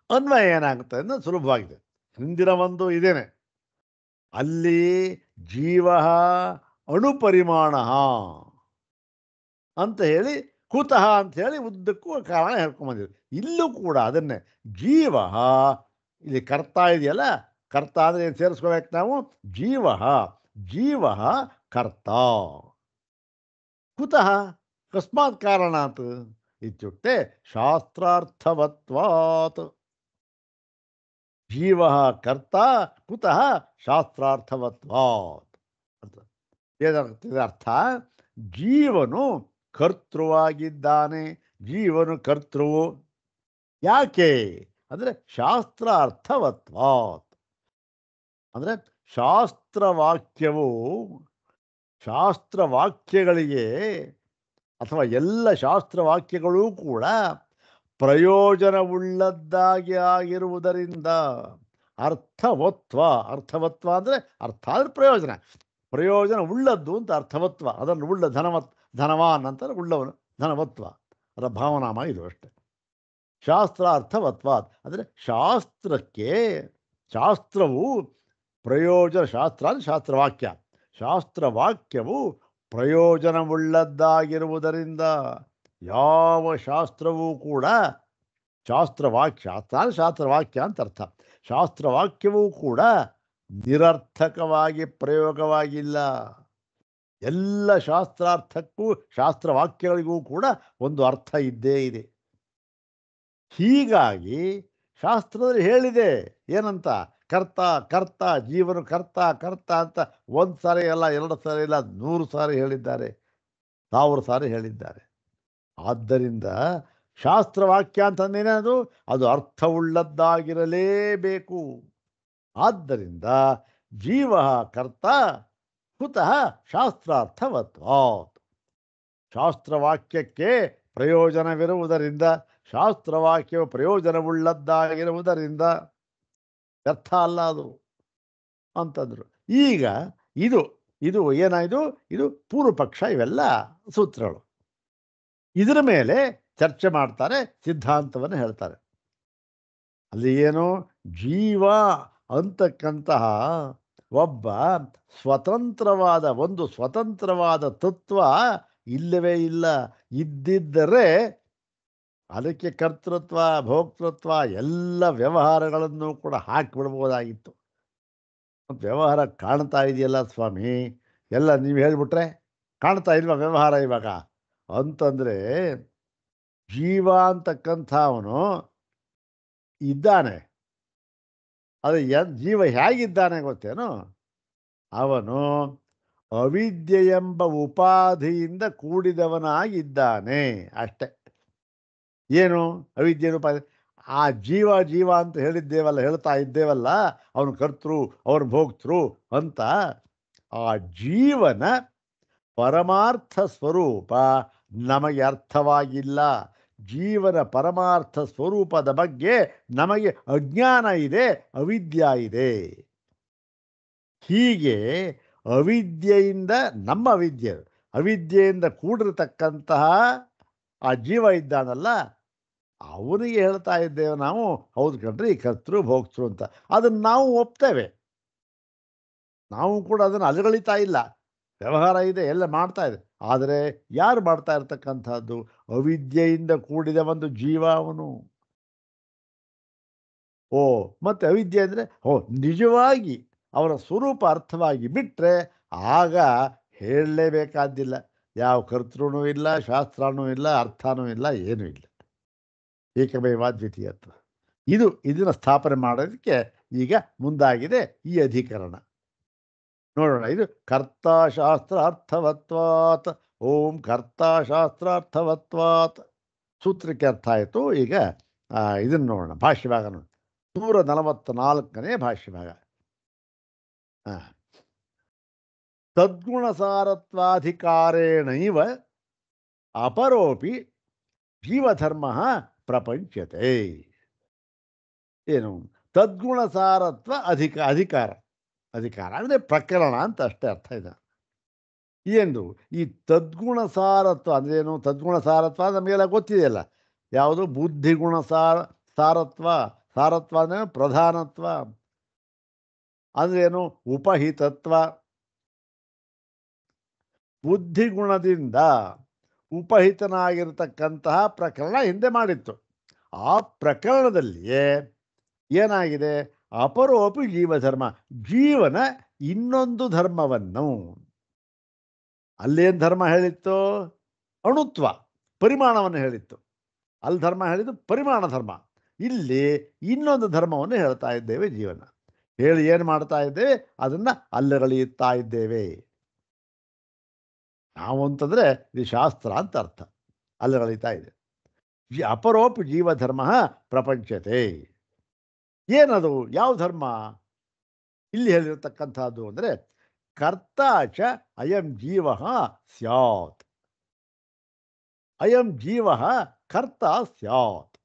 Speaker 1: ಅನ್ವಯ ಏನಾಗುತ್ತೆ ಅಂದರೆ ಸುಲಭವಾಗಿದೆ. ಹಿಂದಿನ ಒಂದು ಇದೇನೆ, ಅಲ್ಲಿ ಜೀವ ಅಣುಪರಿಮಾಣ ಅಂತ ಹೇಳಿ ಕುತಃ ಅಂತ ಹೇಳಿ ಉದ್ದಕ್ಕೂ ಕಾರಣ ಹೇಳ್ಕೊಂಬಂದಿದ್ರು. ಇಲ್ಲೂ ಕೂಡ ಅದನ್ನೇ ಜೀವ, ಇಲ್ಲಿ ಕರ್ತ ಇದೆಯಲ್ಲ, ಕರ್ತ ಅಂದರೆ ಏನು ಸೇರಿಸ್ಕೋಬೇಕು ನಾವು? ಜೀವ, ಜೀವ ಕರ್ತ. ಕುತಃ ಕಸ್ಮಾತ್ ಕಾರಣಾತ್ ಇತ್ಯುಕ್ತೆ ಶಾಸ್ತ್ರಾರ್ಥವತ್ವಾತ್. ಜೀವ ಕರ್ತ ಕುತಃ ಶಾಸ್ತ್ರಾರ್ಥವತ್ವಾತ್ ಅಂತ ಏನಾಗ್ತದೆ ಅರ್ಥ? ಜೀವನು ಕರ್ತೃವಾಗಿದ್ದಾನೆ. ಜೀವನು ಕರ್ತೃವು ಯಾಕೆ ಅಂದರೆ ಶಾಸ್ತ್ರಾರ್ಥವತ್ವಾತ್. ಅಂದರೆ ಶಾಸ್ತ್ರವಾಕ್ಯಗಳಿಗೆ ಅಥವಾ ಎಲ್ಲ ಶಾಸ್ತ್ರವಾಕ್ಯಗಳೂ ಕೂಡ ಪ್ರಯೋಜನವುಳ್ಳದ್ದಾಗಿ ಆಗಿರುವುದರಿಂದ ಅರ್ಥವತ್ವ. ಅರ್ಥವತ್ವ ಅಂದರೆ ಅರ್ಥ ಅಂದರೆ ಪ್ರಯೋಜನ ಉಳ್ಳದ್ದು ಅಂತ ಅರ್ಥವತ್ವ. ಅದನ್ನು ಉಳ್ಳ ಧನವಾನ್ ಅಂತಾರೆ, ಉಳ್ಳವನು ಧನವತ್ವ. ಅದರ ಭಾವನಾಮ ಇದು ಅಷ್ಟೆ. ಶಾಸ್ತ್ರ ಅರ್ಥವತ್ವಾತ್ ಅಂದರೆ ಶಾಸ್ತ್ರವು ಪ್ರಯೋಜನ, ಶಾಸ್ತ್ರ ಅಂದರೆ ಶಾಸ್ತ್ರವಾಕ್ಯ, ಶಾಸ್ತ್ರವಾಕ್ಯವು ಪ್ರಯೋಜನವುಳ್ಳದ್ದಾಗಿರುವುದರಿಂದ ಯಾವ ಶಾಸ್ತ್ರವೂ ಕೂಡ ಶಾಸ್ತ್ರವಾಕ್ಯ ಅಂತ ಅರ್ಥ. ಶಾಸ್ತ್ರವಾಕ್ಯವೂ ಕೂಡ ನಿರರ್ಥಕವಾಗಿ ಪ್ರಯೋಗವಾಗಿಲ್ಲ. ಎಲ್ಲ ಶಾಸ್ತ್ರಾರ್ಥಕ್ಕೂ ಶಾಸ್ತ್ರವಾಕ್ಯಗಳಿಗೂ ಕೂಡ ಒಂದು ಅರ್ಥ ಇದ್ದೇ ಇದೆ. ಹೀಗಾಗಿ ಶಾಸ್ತ್ರದಲ್ಲಿ ಹೇಳಿದೆ ಏನಂತ? ಕರ್ತ, ಜೀವನು ಕರ್ತ ಅಂತ 1 ಸಾರಿ ಅಲ್ಲ, 2 ಸಾರಿ ಇಲ್ಲ, 100 ಸಾರಿ ಹೇಳಿದ್ದಾರೆ, 1000 ಸಾರಿ ಹೇಳಿದ್ದಾರೆ. ಆದ್ದರಿಂದ ಶಾಸ್ತ್ರವಾಕ್ಯ ಅಂತಂದೇನದು? ಅದು ಅರ್ಥವುಳ್ಳದ್ದಾಗಿರಲೇಬೇಕು. ಆದ್ದರಿಂದ ಜೀವ ಕರ್ತ ಕುತಃ ಶಾಸ್ತ್ರಾರ್ಥವತ್ವಾತ್. ಶಾಸ್ತ್ರವಾಕ್ಯಕ್ಕೆ ಪ್ರಯೋಜನವಿರುವುದರಿಂದ, ಶಾಸ್ತ್ರವಾಕ್ಯವು ಪ್ರಯೋಜನವುಳ್ಳದ್ದಾಗಿರುವುದರಿಂದ ವ್ಯರ್ಥ ಅಲ್ಲ ಅದು. ಅಂತಂದರು. ಈಗ ಇದು ಇದು ಏನಾಯಿತು, ಇದು ಪೂರ್ವ ಪಕ್ಷ, ಇವೆಲ್ಲ ಸೂತ್ರಗಳು. ಇದರ ಮೇಲೆ ಚರ್ಚೆ ಮಾಡ್ತಾರೆ, ಸಿದ್ಧಾಂತವನ್ನು ಹೇಳ್ತಾರೆ. ಅಲ್ಲಿ ಏನು, ಜೀವ ಅಂತಕ್ಕಂತಹ ಒಬ್ಬ ಒಂದು ಸ್ವತಂತ್ರವಾದ ತತ್ವ ಇಲ್ಲವೇ ಇಲ್ಲ. ಇದ್ದಿದ್ದರೆ ಅದಕ್ಕೆ ಕರ್ತೃತ್ವ, ಭೋಕ್ತೃತ್ವ ಎಲ್ಲ ವ್ಯವಹಾರಗಳನ್ನು ಕೂಡ ಹಾಕಿಬಿಡ್ಬೋದಾಗಿತ್ತು. ವ್ಯವಹಾರ ಕಾಣ್ತಾ ಇದೆಯಲ್ಲ ಸ್ವಾಮಿ, ಎಲ್ಲ ನೀವು ಹೇಳ್ಬಿಟ್ರೆ ಕಾಣ್ತಾ ಇಲ್ವಾ ವ್ಯವಹಾರ ಇವಾಗ ಅಂತಂದರೆ, ಜೀವ ಅಂತಕ್ಕಂಥವನು ಇದ್ದಾನೆ. ಅದು ಜೀವ ಹೇಗಿದ್ದಾನೆ ಗೊತ್ತೇನು, ಅವನು ಅವಿದ್ಯೆ ಎಂಬ ಉಪಾಧಿಯಿಂದ ಕೂಡಿದವನಾಗಿದ್ದಾನೆ ಅಷ್ಟೆ. ಏನು ಅವಿದ್ಯೆ ಉಪಾಧಿ? ಆ ಜೀವ ಅಂತ ಹೇಳ್ತಾ ಇದ್ದೇವಲ್ಲ, ಅವನು ಕರ್ತೃ, ಅವನು ಭೋಕ್ತೃ ಅಂತ. ಆ ಜೀವನ ಪರಮಾರ್ಥ ಸ್ವರೂಪ ನಮಗೆ ಅರ್ಥವಾಗಿಲ್ಲ. ಜೀವನ ಪರಮಾರ್ಥ ಸ್ವರೂಪದ ಬಗ್ಗೆ ನಮಗೆ ಅಜ್ಞಾನ ಇದೆ, ಅವಿದ್ಯೆ ಇದೆ. ಹೀಗೆ ಅವಿದ್ಯೆಯಿಂದ, ನಮ್ಮ ಅವಿದ್ಯೆಯಿಂದ ಕೂಡಿರತಕ್ಕಂತಹ ಆ ಜೀವ ಇದ್ದಾನಲ್ಲ, ಅವನಿಗೆ ಹೇಳ್ತಾ ಇದ್ದೇವೆ ನಾವು, ಹೌದು ಕಣ್ರಿ ಕರ್ತೃ ಭೋಕ್ತೃ ಅಂತ. ಅದನ್ನು ನಾವು ಒಪ್ತೇವೆ, ನಾವು ಕೂಡ ಅದನ್ನು ಅಲಗಳಿತಾ ಇಲ್ಲ. ವ್ಯವಹಾರ ಇದೆ, ಎಲ್ಲ ಮಾಡ್ತಾ ಇದೆ. ಆದರೆ ಯಾರು ಮಾಡ್ತಾ ಇರ್ತಕ್ಕಂಥದ್ದು? ಅವಿದ್ಯೆಯಿಂದ ಕೂಡಿದ ಒಂದು ಜೀವ ಅವನು. ಮತ್ತೆ ಅವಿದ್ಯೆ ಅಂದರೆ ನಿಜವಾಗಿ ಅವರ ಸ್ವರೂಪ ಅರ್ಥವಾಗಿ ಬಿಟ್ಟರೆ ಆಗ ಹೇಳಲೇಬೇಕಾದ್ದಿಲ್ಲ. ಯಾವ ಕರ್ತೃನೂ ಇಲ್ಲ, ಶಾಸ್ತ್ರನೂ ಇಲ್ಲ, ಅರ್ಥನೂ ಇಲ್ಲ, ಏನೂ ಇಲ್ಲ. ಏಕಮೇವಾದ್ವಿತೀಯತ್ವ. ಇದನ್ನು ಸ್ಥಾಪನೆ ಮಾಡೋದಕ್ಕೆ ಈಗ ಮುಂದಾಗಿದೆ ಈ ಅಧಿಕರಣ. ನೋಡೋಣ. ಇದು ಕರ್ತಾಶಾಸ್ತ್ರಾರ್ಥವತ್ವಾತ್. ಓಂ ಕರ್ತಾಶಾಸ್ತ್ರಾರ್ಥವತ್ವಾತ್ ಸೂತ್ರಕ್ಕೆ ಅರ್ಥ ಆಯಿತು. ಈಗ ಇದನ್ನು ನೋಡೋಣ, ಭಾಷ್ಯಭಾಗ ನೋಡಿ. 144ನೇ ಭಾಷ್ಯಭಾಗ. ತದ್ಗುಣಸಾರತ್ವಾಧಿಕಾರೇಣೈವ ಅಪರೋಪಿ ಜೀವಧರ್ಮ ಪ್ರಪಂಚತೆ. ಏನು? ತದ್ಗುಣಸಾರತ್ವ ಅಧಿಕಾರ ಅಂದರೆ ಪ್ರಕರಣ ಅಂತ ಅಷ್ಟೇ ಅರ್ಥ ಇದೆ. ಏನು ಈ ತದ್ಗುಣ ಸಾರತ್ವ ಅಂದ್ರೇನು? ತದ್ಗುಣ ಸಾರತ್ವ ನಮಗೆಲ್ಲ ಗೊತ್ತಿದೆಯಲ್ಲ. ಯಾವುದು? ಬುದ್ಧಿಗುಣ ಸಾರತ್ವ ಅಂದ್ರೆ ಪ್ರಧಾನತ್ವ. ಅಂದ್ರೇನು? ಉಪಹಿತತ್ವ. ಬುದ್ಧಿಗುಣದಿಂದ ಉಪಹಿತನಾಗಿರ್ತಕ್ಕಂತಹ ಪ್ರಕರಣ ಹಿಂದೆ ಮಾಡಿತ್ತು. ಆ ಪ್ರಕರಣದಲ್ಲಿಯೇ ಏನಾಗಿದೆ? ಅಪರೋಪಿ ಜೀವಧರ್ಮ, ಜೀವನ ಇನ್ನೊಂದು ಧರ್ಮವನ್ನು. ಅಲ್ಲೇನು ಧರ್ಮ ಹೇಳಿತ್ತು? ಅಣುತ್ವ, ಪರಿಮಾಣವನ್ನು ಹೇಳಿತ್ತು. ಅಲ್ಲಿ ಧರ್ಮ ಹೇಳಿದ್ದು ಪರಿಮಾಣ ಧರ್ಮ. ಇಲ್ಲಿ ಇನ್ನೊಂದು ಧರ್ಮವನ್ನು ಹೇಳ್ತಾ ಇದ್ದೇವೆ. ಜೀವನ ಹೇಳಿ ಏನು ಮಾಡ್ತಾ ಇದ್ದೇವೆ? ಅದನ್ನು ಅಲ್ಲಗಳೆಯುತ್ತಾ ಇದ್ದೇವೆ ನಾವು ಅಂತಂದರೆ ಇದು ಶಾಸ್ತ್ರ ಅಂತ ಅರ್ಥ. ಅಲ್ಲಗಳೆಯುತ್ತಾ ಇದೆ. ಅಪರೋಪಿ ಜೀವಧರ್ಮ ಪ್ರಪಂಚತೆ. ಏನದು? ಯಾವ ಧರ್ಮ ಇಲ್ಲಿ ಹೇಳಿರತಕ್ಕಂಥದ್ದು ಅಂದರೆ, ಕರ್ತಾಚ ಅಯಂ ಜೀವ ಸ್ಯಾತ್. ಅಯಂ ಜೀವ ಕರ್ತ ಸ್ಯಾತ್.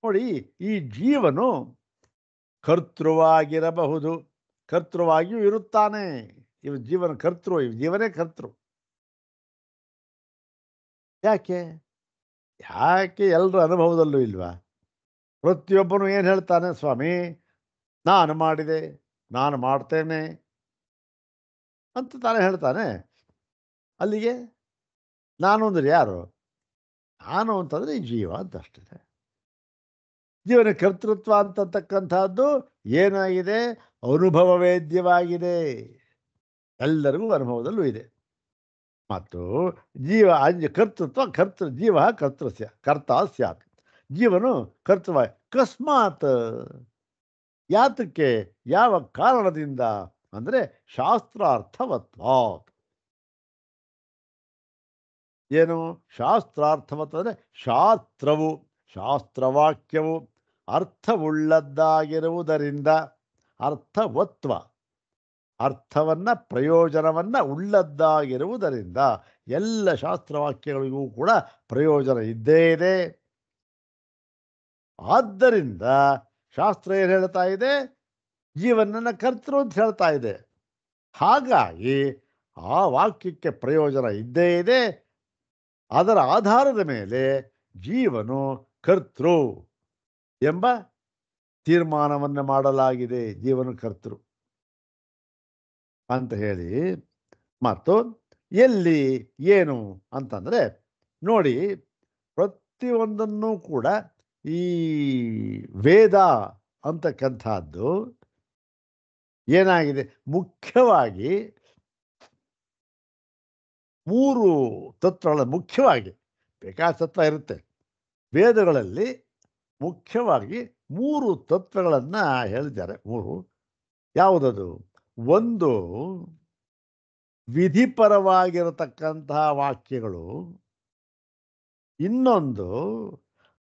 Speaker 1: ನೋಡಿ, ಈ ಜೀವನು ಕರ್ತೃವಾಗಿರಬಹುದು, ಕರ್ತೃವಾಗಿಯೂ ಇರುತ್ತಾನೆ. ಇವ ಜೀವನ ಕರ್ತೃ, ಜೀವನೇ ಕರ್ತೃ. ಯಾಕೆ ಎಲ್ಲರ ಅನುಭವದಲ್ಲೂ ಇಲ್ವಾ? ಪ್ರತಿಯೊಬ್ಬನು ಏನು ಹೇಳ್ತಾನೆ? ಸ್ವಾಮಿ, ನಾನು ಮಾಡಿದೆ, ನಾನು ಮಾಡ್ತೇನೆ ಅಂತ ತಾನೇ ಹೇಳ್ತಾನೆ. ಅಲ್ಲಿಗೆ ನಾನು ಅಂದರೆ ಯಾರು? ನಾನು ಅಂತಂದರೆ ಈ ಜೀವ ಅಂತ ಅಷ್ಟೇ. ಜೀವನ ಕರ್ತೃತ್ವ ಅಂತಕ್ಕಂಥದ್ದು ಏನಾಗಿದೆ? ಅನುಭವ ವೇದ್ಯವಾಗಿದೆ, ಎಲ್ಲರಿಗೂ ಅನುಭವದಲ್ಲೂ ಇದೆ. ಮತ್ತು ಜೀವ ಜೀವ ಕರ್ತ ಸ್ಯಾತ್. ಜೀವನು ಕರ್ತೃ. ಕಸ್ಮಾತ್, ಯಾತಕ್ಕೆ, ಯಾವ ಕಾರಣದಿಂದ ಅಂದರೆ ಶಾಸ್ತ್ರಾರ್ಥವತ್ವ. ಏನು ಶಾಸ್ತ್ರಾರ್ಥವತ್ವ ಅಂದರೆ ಶಾಸ್ತ್ರವಾಕ್ಯವು ಅರ್ಥವುಳ್ಳದ್ದಾಗಿರುವುದರಿಂದ. ಅರ್ಥವತ್ವ, ಅರ್ಥವನ್ನು ಪ್ರಯೋಜನವನ್ನು ಉಳ್ಳದ್ದಾಗಿರುವುದರಿಂದ ಎಲ್ಲ ಶಾಸ್ತ್ರವಾಕ್ಯಗಳಿಗೂ ಕೂಡ ಪ್ರಯೋಜನ ಇದ್ದೇ ಇದೆ. ಆದ್ದರಿಂದ ಶಾಸ್ತ್ರ ಏನು ಹೇಳ್ತಾ ಇದೆ? ಜೀವನನ್ನ ಕರ್ತೃ ಅಂತ ಹೇಳ್ತಾ ಇದೆ. ಹಾಗಾಗಿ ಆ ವಾಕ್ಯಕ್ಕೆ ಪ್ರಯೋಜನ ಇದ್ದೇ ಇದೆ. ಅದರ ಆಧಾರದ ಮೇಲೆ ಜೀವನು ಕರ್ತೃ ಎಂಬ ತೀರ್ಮಾನವನ್ನು ಮಾಡಲಾಗಿದೆ. ಜೀವನ ಕರ್ತೃ ಅಂತ ಹೇಳಿ, ಮತ್ತು ಎಲ್ಲಿ ಏನು ಅಂತಂದರೆ ನೋಡಿ, ಪ್ರತಿಯೊಂದನ್ನು ಕೂಡ ಈ ವೇದ ಅಂತಕ್ಕಂಥದ್ದು ಏನಾಗಿದೆ, ಮುಖ್ಯವಾಗಿ 3 ತತ್ವಗಳ, ಮುಖ್ಯವಾಗಿ ಬೇಕಾದ ತತ್ವ ಇರುತ್ತೆ ವೇದಗಳಲ್ಲಿ, ಮುಖ್ಯವಾಗಿ 3 ತತ್ವಗಳನ್ನು ಹೇಳಿದ್ದಾರೆ. 3 ಯಾವುದದು? ಒಂದು ವಿಧಿಪರವಾಗಿರತಕ್ಕಂತಹ ವಾಕ್ಯಗಳು, ಇನ್ನೊಂದು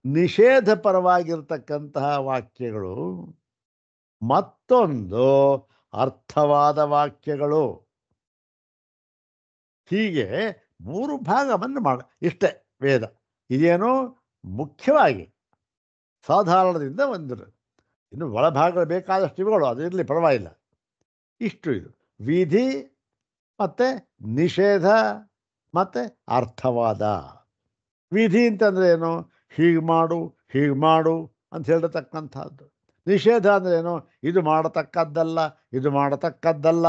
Speaker 1: ನಿಷೇಧ ಪರವಾಗಿರತಕ್ಕಂತಹ ವಾಕ್ಯಗಳು, ಮತ್ತೊಂದು ಅರ್ಥವಾದ ವಾಕ್ಯಗಳು. ಹೀಗೆ 3 ಭಾಗವನ್ನು ಇಷ್ಟೇ ವೇದ. ಇದೇನು ಮುಖ್ಯವಾಗಿ ಸಾಧಾರಣದಿಂದ ಒಂದಿರು, ಇನ್ನು ಒಳಭಾಗಗಳು ಬೇಕಾದಷ್ಟು ಇವುಗಳು, ಅದು ಇರಲಿ ಪರವಾಗಿಲ್ಲ. ಇಷ್ಟು ಇದು ವಿಧಿ ಮತ್ತು ನಿಷೇಧ ಮತ್ತು ಅರ್ಥವಾದ. ವಿಧಿ ಅಂತಂದರೆ ಏನು? ಹೀಗೆ ಮಾಡು, ಹೀಗೆ ಮಾಡು ಅಂತ ಹೇಳಿರ್ತಕ್ಕಂಥದ್ದು. ನಿಷೇಧ ಅಂದರೆ ಏನು? ಇದು ಮಾಡತಕ್ಕದ್ದಲ್ಲ, ಇದು ಮಾಡತಕ್ಕದ್ದಲ್ಲ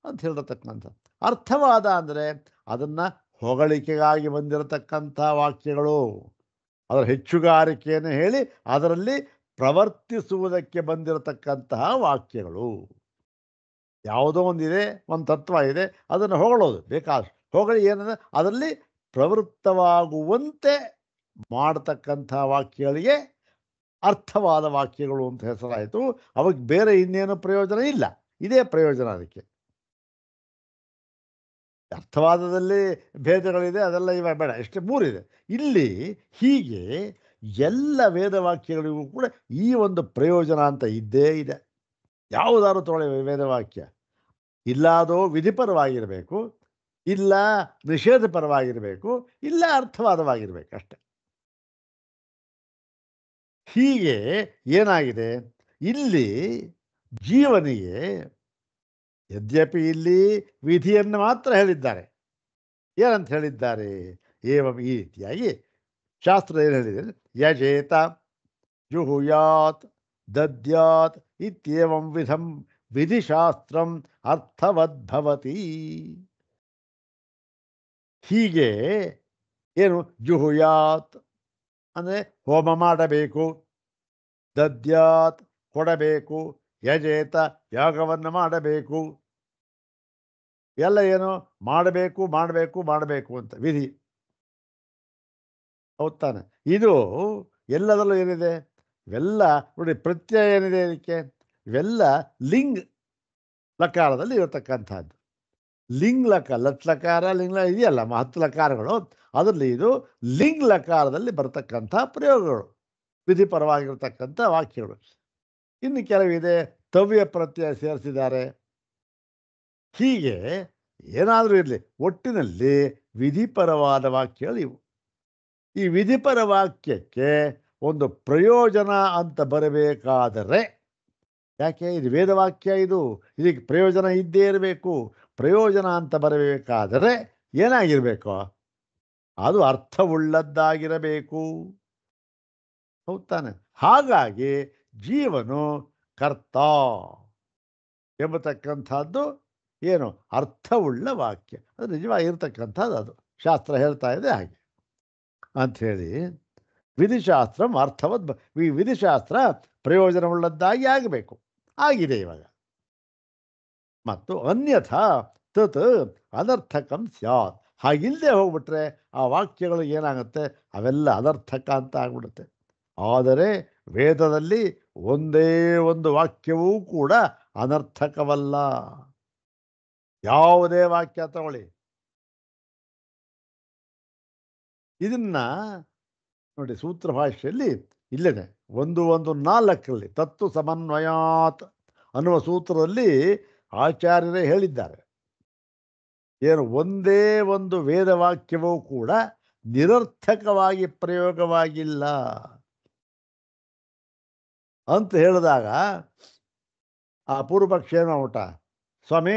Speaker 1: ಅಂತ ಹೇಳಿರ್ತಕ್ಕಂಥ. ಅರ್ಥವಾದ ಅಂದರೆ ಅದನ್ನು ಹೊಗಳಿಕೆಗಾಗಿ ಬಂದಿರತಕ್ಕಂಥ ವಾಕ್ಯಗಳು, ಅದರ ಹೆಚ್ಚುಗಾರಿಕೆಯನ್ನು ಹೇಳಿ ಅದರಲ್ಲಿ ಪ್ರವರ್ತಿಸುವುದಕ್ಕೆ ಬಂದಿರತಕ್ಕಂತಹ ವಾಕ್ಯಗಳು. ಯಾವುದೋ ಒಂದಿದೆ, ಒಂದು ತತ್ವ ಇದೆ, ಅದನ್ನು ಹೊಗಳೋದು ಬೇಕಾದಷ್ಟು ಹೊಗಳಿ, ಏನಂದರೆ ಅದರಲ್ಲಿ ಪ್ರವೃತ್ತವಾಗುವಂತೆ ಮಾಡತಕ್ಕಂಥ ವಾಕ್ಯಗಳಿಗೆ ಅರ್ಥವಾದ ವಾಕ್ಯಗಳು ಅಂತ ಹೆಸರಾಯಿತು. ಅವಾಗ ಬೇರೆ ಇನ್ನೇನು ಪ್ರಯೋಜನ ಇಲ್ಲ, ಇದೇ ಪ್ರಯೋಜನ. ಅದಕ್ಕೆ ಅರ್ಥವಾದದಲ್ಲಿ ಭೇದಗಳಿದೆ, ಅದೆಲ್ಲ ಇವಾಗ ಬೇಡ, ಇಷ್ಟೇ 3 ಇದೆ ಇಲ್ಲಿ. ಹೀಗೆ ಎಲ್ಲ ವೇದವಾಕ್ಯಗಳಿಗೂ ಕೂಡ ಈ ಒಂದು ಪ್ರಯೋಜನ ಅಂತ ಇದ್ದೇ ಇದೆ. ಯಾವುದಾದ್ರು ತೊಳೆ ವೇದವಾಕ್ಯ, ಇಲ್ಲ ಅದು ವಿಧಿಪರವಾಗಿರಬೇಕು, ಇಲ್ಲ ನಿಷೇಧ ಪರವಾಗಿರಬೇಕು, ಇಲ್ಲ ಅರ್ಥವಾದವಾಗಿರಬೇಕು, ಅಷ್ಟೆ. ಹೀಗೆ ಏನಾಗಿದೆ ಇಲ್ಲಿ ಜೀವನಿಗೆ, ಯದ್ಯಪಿ ಇಲ್ಲಿ ವಿಧಿಯನ್ನು ಮಾತ್ರ ಹೇಳಿದ್ದಾರೆ, ಏನಂತ ಹೇಳಿದ್ದಾರೆ? ಏವಂ, ಈ ರೀತಿಯಾಗಿ ಶಾಸ್ತ್ರ ಏನು ಹೇಳಿದೆ? ಯಜೇತ ಜುಹುಯಾತ್ ದದ್ಯಾತ್ ಇತ್ಯೇವಂ ವಿಧಂ ವಿಧಿಶಾಸ್ತ್ರಂ ಅರ್ಥವದ್ಭವತಿ. ಹೀಗೆ ಏನು? ಜುಹುಯಾತ್ ಅಂದರೆ ಹೋಮ ಮಾಡಬೇಕು, ದದ್ಯಾತ್ ಕೊಡಬೇಕು, ಯಜೇತ ಯಾಗವನ್ನು ಮಾಡಬೇಕು, ಎಲ್ಲ ಏನು ಮಾಡಬೇಕು ಮಾಡಬೇಕು ಮಾಡಬೇಕು ಅಂತ ವಿಧಿ. ಹೌದು ತಾನೆ? ಇದು ಎಲ್ಲದರಲ್ಲೂ ಏನಿದೆ? ಇವೆಲ್ಲ ನೋಡಿ, ಪ್ರತ್ಯಯ ಏನಿದೆ ಇದಕ್ಕೆ? ಇವೆಲ್ಲ ಲಿಂಗ್ ಲಕಾರದಲ್ಲಿ ಇರತಕ್ಕಂಥದ್ದು. ಲಿಂಗ್ ಲಕಾರ ಲಿಂಗ್ ಇದೆಯಲ್ಲ, 10 ಲಕಾರಗಳು, ಅದರಲ್ಲಿ ಇದು ಲಿಂಗ್ ಲಕಾರದಲ್ಲಿ ಬರತಕ್ಕಂಥ ಪ್ರಯೋಗಗಳು, ವಿಧಿಪರವಾಗಿರ್ತಕ್ಕಂಥ ವಾಕ್ಯಗಳು. ಇನ್ನು ಕೆಲವಿದೆ ತವ್ಯ ಪ್ರತ್ಯಯ ಸೇರಿಸಿದ್ದಾರೆ. ಹೀಗೆ ಏನಾದರೂ ಇರಲಿ, ಒಟ್ಟಿನಲ್ಲಿ ವಿಧಿಪರವಾದ ವಾಕ್ಯಗಳು ಇವು. ಈ ವಿಧಿಪರ ವಾಕ್ಯಕ್ಕೆ ಒಂದು ಪ್ರಯೋಜನ ಅಂತ ಬರಬೇಕಾದರೆ, ಯಾಕೆ ಇದು ವೇದವಾಕ್ಯ, ಇದಕ್ಕೆ ಪ್ರಯೋಜನ ಇದ್ದೇ ಇರಬೇಕು. ಪ್ರಯೋಜನ ಅಂತ ಬರಬೇಕಾದರೆ ಏನಾಗಿರಬೇಕು? ಅದು ಅರ್ಥವುಳ್ಳದ್ದಾಗಿರಬೇಕು. ಹೌದು ತಾನೆ? ಹಾಗಾಗಿ ಜೀವನು ಕರ್ತ ಎಂಬತಕ್ಕಂಥದ್ದು ಏನು? ಅರ್ಥವುಳ್ಳ ವಾಕ್ಯ, ಅದು ನಿಜವಾಗಿರ್ತಕ್ಕಂಥದ್ದು. ಅದು ಶಾಸ್ತ್ರ ಹೇಳ್ತಾ ಇದೆ ಹಾಗೆ ಅಂಥೇಳಿ. ವಿಧಿಶಾಸ್ತ್ರ ಅರ್ಥವದ್, ಈ ವಿಧಿಶಾಸ್ತ್ರ ಪ್ರಯೋಜನವುಳ್ಳದ್ದಾಗಿ ಆಗಬೇಕು, ಆಗಿದೆ ಇವಾಗ. ಮತ್ತು ಅನ್ಯಥಾ ತತ್ ಅನರ್ಥಕಂ ಸ್ಯಾತ್. ಹಾಗಿಲ್ಲದೆ ಹೋಗ್ಬಿಟ್ರೆ ಆ ವಾಕ್ಯಗಳು ಏನಾಗುತ್ತೆ? ಅವೆಲ್ಲ ಅನರ್ಥಕ ಅಂತ ಆಗ್ಬಿಡುತ್ತೆ. ಆದರೆ ವೇದದಲ್ಲಿ ಒಂದೇ ಒಂದು ವಾಕ್ಯವೂ ಕೂಡ ಅನರ್ಥಕವಲ್ಲ. ಯಾವುದೇ ವಾಕ್ಯ ತಗೊಳ್ಳಿ, ಇದನ್ನ ನೋಡಿ, ಸೂತ್ರ ಭಾಷೆಯಲ್ಲಿ ಇಲ್ಲದೆ 1:4 ತತ್ವ ಸಮನ್ವಯಾತ್ ಅನ್ನುವ ಸೂತ್ರದಲ್ಲಿ ಆಚಾರ್ಯರೇ ಹೇಳಿದ್ದಾರೆ, ಏನು ಒಂದೇ ಒಂದು ವೇದವಾಕ್ಯವೂ ಕೂಡ ನಿರರ್ಥಕವಾಗಿ ಪ್ರಯೋಗವಾಗಿಲ್ಲ ಅಂತ ಹೇಳಿದಾಗ ಆ ಪೂರ್ವ ಪಕ್ಷಿ ಏನು ಮಾಡ್ಬಿಟ್ಟ, ಸ್ವಾಮಿ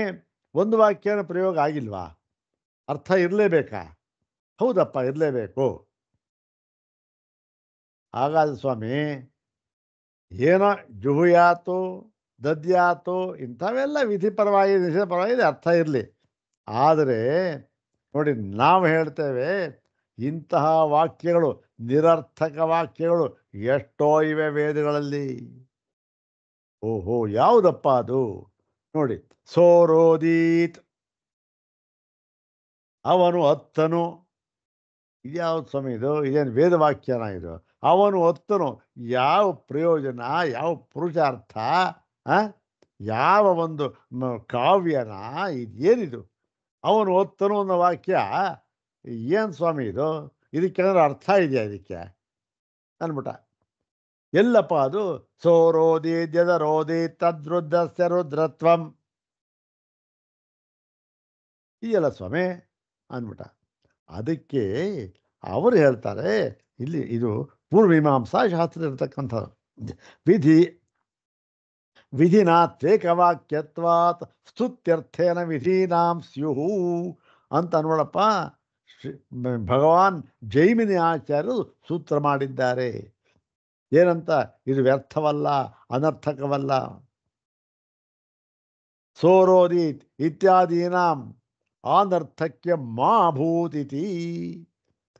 Speaker 1: ಒಂದು ವಾಕ್ಯನ ಪ್ರಯೋಗ ಆಗಿಲ್ವಾ, ಅರ್ಥ ಇರಲೇಬೇಕಾ? ಹೌದಪ್ಪ ಇರಲೇಬೇಕು. ಹಾಗಾದ್ರೆ ಸ್ವಾಮಿ ಏನೋ ಜುಹುಯಾತು ದದ್ಯಾತು ಇಂಥವೆಲ್ಲ ವಿಧಿಪರವಾಗಿ ನಿಷೇಧಪರವಾಗಿ ಅರ್ಥ ಇರಲಿ. ಆದರೆ ನೋಡಿ, ನಾವು ಹೇಳ್ತೇವೆ ಇಂತಹ ವಾಕ್ಯಗಳು, ನಿರರ್ಥಕ ವಾಕ್ಯಗಳು ಎಷ್ಟೋ ಇವೆ ವೇದಗಳಲ್ಲಿ. ಓಹೋ, ಯಾವುದಪ್ಪ ಅದು? ನೋಡಿ, ಸೋರೋದೀತ್, ಅವನು ಅತ್ತನು. ಇದ್ಯಾವ್ದು ಸ್ವಾಮಿ ಇದು? ಇದೇನು ವೇದವಾಕ್ಯನ ಇದು? ಅವನು ಅತ್ತನು. ಯಾವ ಪ್ರಯೋಜನ, ಯಾವ ಪುರುಷಾರ್ಥ, ಆ? ಯಾವ ಒಂದು ಕಾವ್ಯನ? ಇದೇನಿದು? ಅವನು ಒತ್ತನು ಅನ್ನೋ ವಾಕ್ಯ ಏನು ಸ್ವಾಮಿ ಇದು? ಇದಕ್ಕೇನಾದ್ರು ಅರ್ಥ ಇದೆಯಾ ಇದಕ್ಕೆ ಅಂದ್ಬಿಟ್ಟ. ಎಲ್ಲಪ್ಪ ಅದು? ಸೋರೋದಿ ದ್ಯದರೋದಿ ತದ್ರುದ್ಧಸ್ಯ ರುದ್ರತ್ವಂ ಇದೆಯಲ್ಲ ಸ್ವಾಮಿ ಅಂದ್ಬಿಟ್ಟ. ಅದಕ್ಕೆ ಅವರು ಹೇಳ್ತಾರೆ ಇಲ್ಲಿ, ಇದು ಪೂರ್ವಮೀಮಾಂಸಾ ಶಾಸ್ತ್ರ ಇರತಕ್ಕಂಥದ್ದು. ವಿಧಿ ವಿಧಿನಾತ್ವೇಕವಾಕ್ಯತ್ವಾತ್ ಸ್ತುತ್ಯರ್ಥೇನ ವಿಧೀನಾಂ ಸ್ಯುಹು ಅಂತ ನೋಡಪ್ಪ. ಭಗವಾನ್ ಜೈಮಿನಿ ಆಚಾರ್ಯರು ಸೂತ್ರ ಮಾಡಿದ್ದಾರೆ. ಏನಂತ? ಇದು ವ್ಯರ್ಥವಲ್ಲ, ಅನರ್ಥಕವಲ್ಲ. ಸೋರೋದೀತ್ ಇತ್ಯಾದೀನಾಂ ಅನರ್ಥಕ್ಯ ಮಾ ಭೂತಿತಿ.